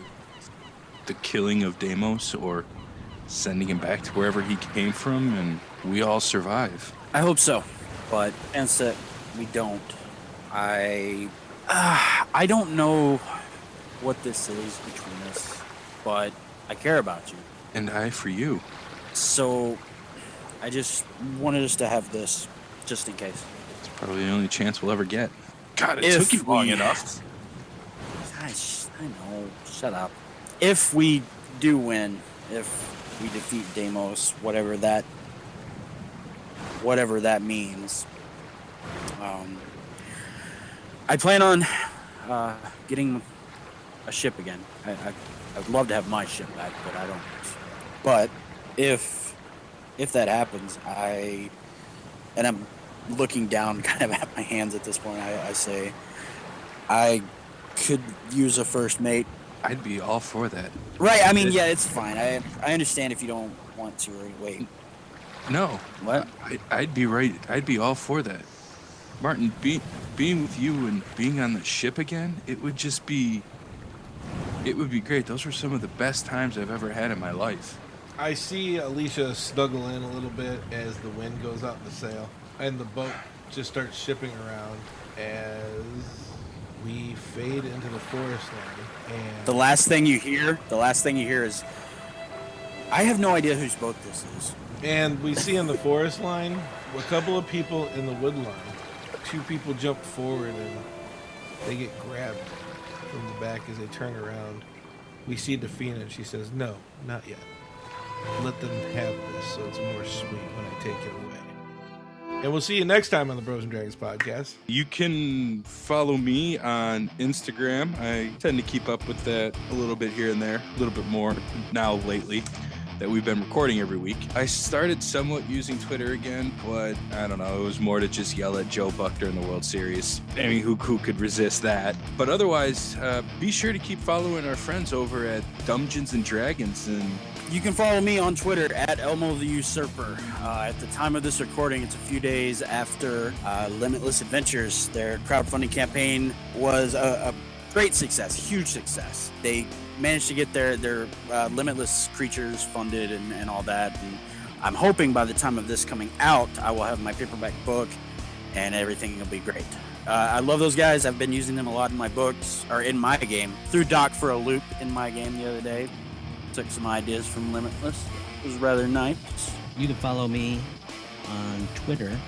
the killing of Damos or sending him back to wherever he came from, and we all survive. I hope so, but chance that we don't. I don't know what this is between us, but I care about you. And I for you. So I just wanted us to have this, just in case. It's probably the only chance we'll ever get. God, it took you long enough. Gosh, I know. Shut up. If we do win, if we defeat Damos, whatever that means, I plan on getting a ship again. I'd love to have my ship back, but I don't. But if that happens, and I'm looking down kind of at my hands at this point, I say, I could use a first mate. I'd be all for that. Right, I mean, yeah, it's fine. I understand if you don't want to or wait. No. What? I'd be right. I'd be all for that. Martin, being with you and being on the ship again, it would be great. Those were some of the best times I've ever had in my life. I see Alissha snuggle in a little bit as the wind goes out the sail, and the boat just starts shipping around as we fade into the forest line. And the last thing you hear is, I have no idea whose boat this is. And we see in the forest line a couple of people in the wood line. Two people jump forward and they get grabbed from the back as they turn around. We see Defina and she says, "No, not yet. Let them have this so it's more sweet when I take it away." And we'll see you next time on the Bros and Dragons podcast. You can follow me on Instagram. I tend to keep up with that a little bit here and there, a little bit more now lately that we've been recording every week. I started somewhat using Twitter again, but I don't know, it was more to just yell at Joe Buck during the World Series. I mean, who could resist that? But otherwise, be sure to keep following our friends over at Dumbgeons and Dragons. And you can follow me on Twitter at Elmo the Usurper. At the time of this recording, it's a few days after Limitless Adventures. Their crowdfunding campaign was a great success, huge success. They managed to get their Limitless creatures funded and all that. And I'm hoping by the time of this coming out, I will have my paperback book and everything will be great. I love those guys. I've been using them a lot in my books, or in my game. Threw Doc for a loop in my game the other day. Took some ideas from Limitless. It was rather nice. You can follow me on Twitter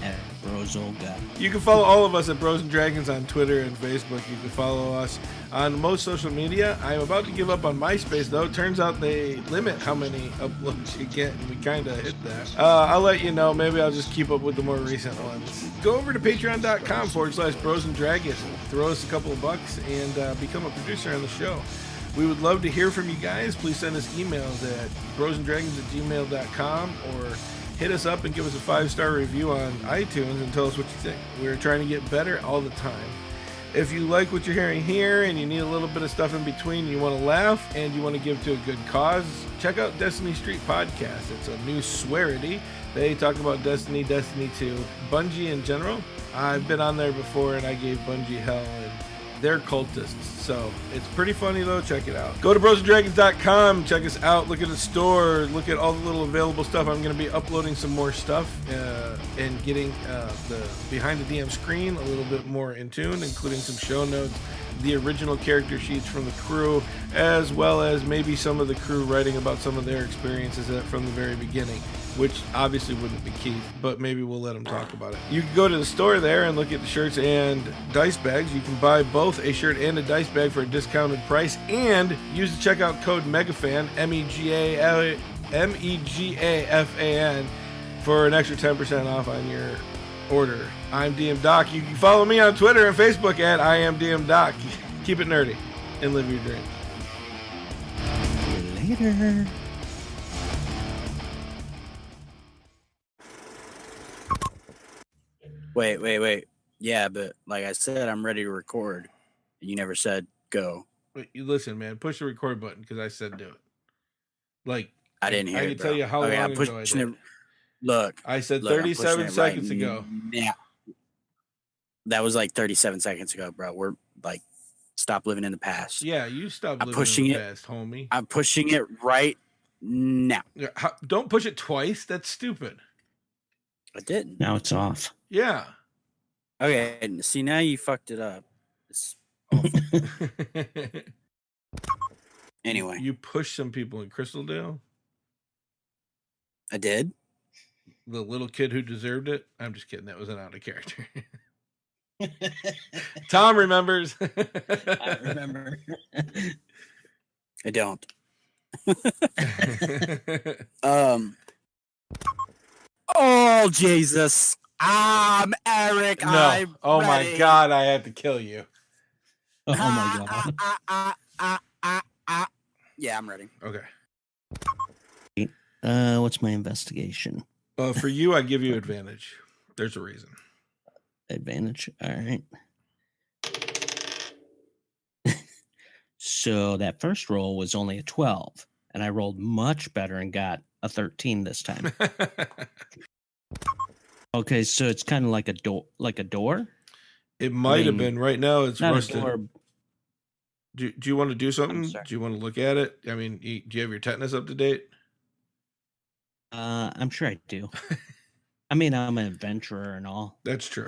at Brozolga. You can follow all of us at Bros and Dragons on Twitter and Facebook. You can follow us on most social media. I'm about to give up on MySpace, though. Turns out they limit how many uploads you get, and we kind of hit that. I'll let you know. Maybe I'll just keep up with the more recent ones. Go over to patreon.com/Bros and Dragons. Throw us a couple of bucks and become a producer on the show. We would love to hear from you guys. Please send us emails at brosanddragons@gmail.com or hit us up and give us a 5-star review on iTunes and tell us what you think. We're trying to get better all the time. If you like what you're hearing here and you need a little bit of stuff in between, you want to laugh and you want to give to a good cause, check out Destiny Street Podcast. It's a new swearity. They talk about Destiny, Destiny 2, Bungie in general. I've been on there before and I gave Bungie hell, and they're cultists. So it's pretty funny though. Check it out. Go to brosanddragons.com. Check us out. Look at the store. Look at all the little available stuff. I'm going to be uploading some more stuff and getting the behind the DM screen a little bit more in tune, including some show notes, the original character sheets from the crew, as well as maybe some of the crew writing about some of their experiences from the very beginning, which obviously wouldn't be Keith, but maybe we'll let him talk about it. You can go to the store there and look at the shirts and dice bags. You can buy both a shirt and a dice bag for a discounted price, and use the checkout code MEGAFAN, MEGAFAN, for an extra 10% off on your order. I'm DM Doc. You can follow me on Twitter and Facebook at I am DM Doc. Keep it nerdy and live your dreams. Later. Wait. Yeah, but like I said, I'm ready to record. You never said go. Wait, you listen, man. Push the record button because I said do it. Like, I didn't hear I it, can bro. tell you how Okay, long I'm ago I pushing did. it. Look. I said I'm pushing 37 it seconds right ago. now. That was like 37 seconds ago, bro. We're like, stop living in the past. Yeah, you stop I'm living pushing in the it. past, homie. I'm pushing it right now. Don't push it twice. That's stupid. I didn't. Now it's off. Yeah. Okay, see, now you fucked it up. It's awful. Anyway, You pushed some people in Crystaldale. I did. The little kid who deserved it. I'm just kidding. That was an out of character. Tom remembers. I remember. I don't. Oh Jesus! I'm Eric. No. I'm Oh ready. my God! I had to kill you. Oh my god. Yeah, I'm ready. Okay. What's my investigation? For you, I give you advantage. There's a reason. Advantage. All right. So that first roll was only a 12, and I rolled much better and got a 13 this time. Okay, so it's kind of like a door, It might have mean, been. Right now, it's not a rusted. door. Do you want to do something? sorry. Do you want to look at it? I mean, do you have your tetanus up to date? I'm sure I do. I mean, I'm an adventurer and all. That's true.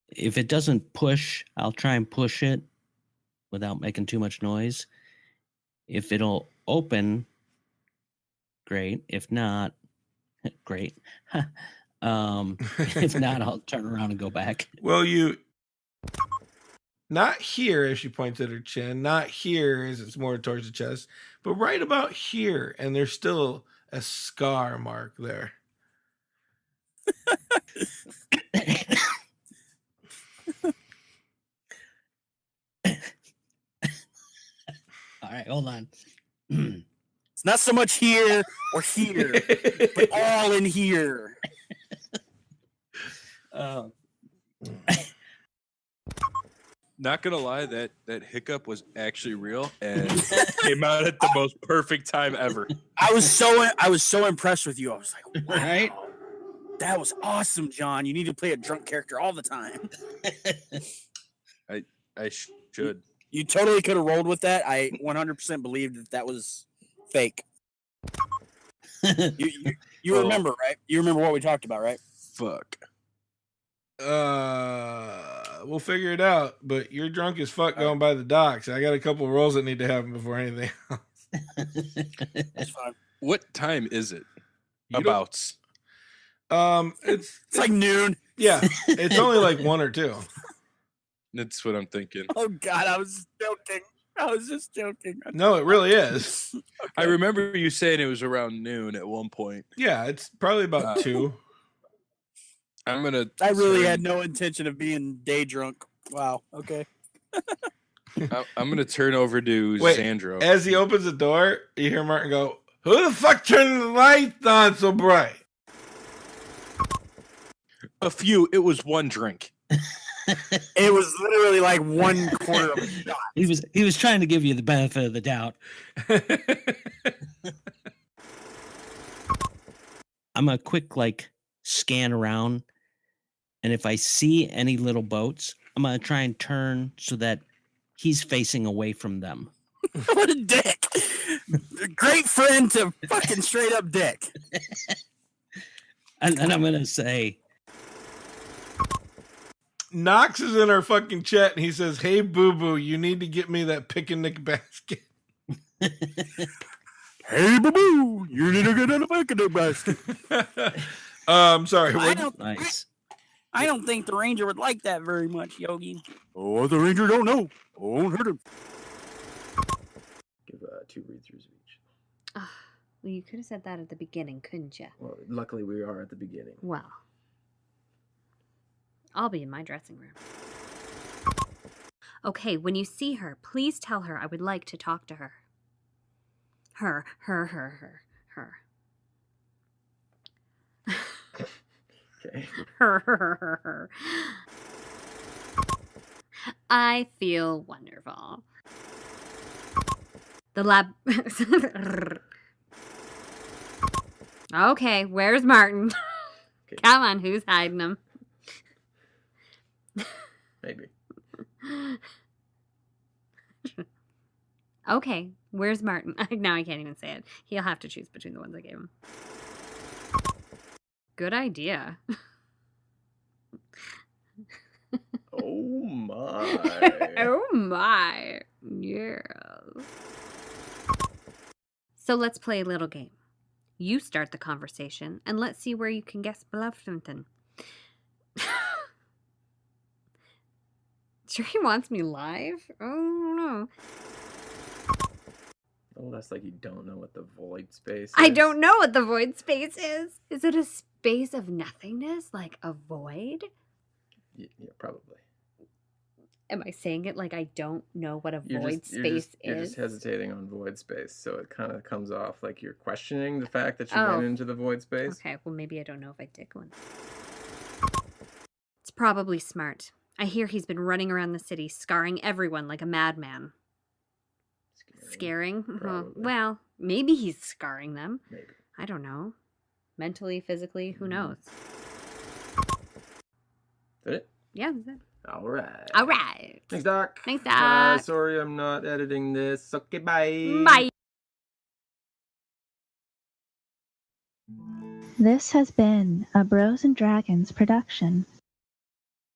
If it doesn't push, I'll try and push it without making too much noise. If it'll open, great. If not, great. If not, I'll turn around and go back. Well, not here as she points at her chin, not here as it's more towards the chest, but right about here, and there's still a scar mark there. All right, hold on. It's not so much here or here, but all in here. Not gonna lie, that hiccup was actually real and came out at the most perfect time ever. I was so impressed with you. I was like, wow, Right? that was awesome, John. You need to play a drunk character all the time. I should. You totally could have rolled with that. I 100% believed that was fake. You remember, right? You remember what we talked about, right? Fuck. We'll figure it out, but you're drunk as fuck going by the docks. I got a couple of rolls that need to happen before anything else. That's fine. What time is it? You About. It's like noon. Yeah, it's only like 1 or 2. That's what I'm thinking. Oh God, I was joking. I was just joking. No, it really is. Okay. I remember you saying it was around noon at one point. Yeah, it's probably about 2. I'm gonna. I really had no intention of being day drunk. Wow. Okay. I'm gonna turn over to Wait, Zandro. as he opens the door, you hear Martin go, "Who the fuck turned the lights on so bright?" A few. It was one drink. It was literally like 1/4 of a shot. He was trying to give you the benefit of the doubt. I'm a quick scan around, and if I see any little boats, I'm gonna try and turn so that he's facing away from them. What a dick! Great friend to fucking straight up dick. And then I'm gonna say, Knox is in our fucking chat and he says, "Hey, Boo Boo, you need to get me that picnic basket." Hey, boo-boo, you need to get in a picnic basket. Sorry. Nice. I don't think the ranger would like that very much, Yogi. Oh, the ranger don't know. Won't hurt him. Give 2 read-throughs of each. Well, you could have said that at the beginning, couldn't you? Well, luckily we are at the beginning. Well, I'll be in my dressing room. Okay, when you see her, please tell her I would like to talk to her. Her. Okay. Her. I feel wonderful. The lab. Okay, where's Martin? Okay. Come on, who's hiding him? Maybe. Okay, where's Martin? Now I can't even say it. He'll have to choose between the ones I gave him. Good idea. Oh my. Oh my. Yes. So let's play a little game. You start the conversation, and let's see where you can guess Bluffington. Sure he wants me live? Oh, no. Oh, that's like you don't know what the void space is. I don't know what the void space is. Is it a space of nothingness? Like a void? Yeah, probably. Am I saying it like I don't know what a void space is? You're just hesitating on void space, so it kind of comes off like you're questioning the fact that you went into the void space. Okay, well maybe I don't know if I did one. It's probably smart. I hear he's been running around the city, scarring everyone like a madman. Scaring? Well, maybe he's scarring them. Maybe. I don't know. Mentally, physically, who knows? Is that it? Yeah, that's it. All right. All right. Thanks, Doc. Thanks, Doc. Sorry I'm not editing this. Okay, bye. Bye. This has been a Bros and Dragons production.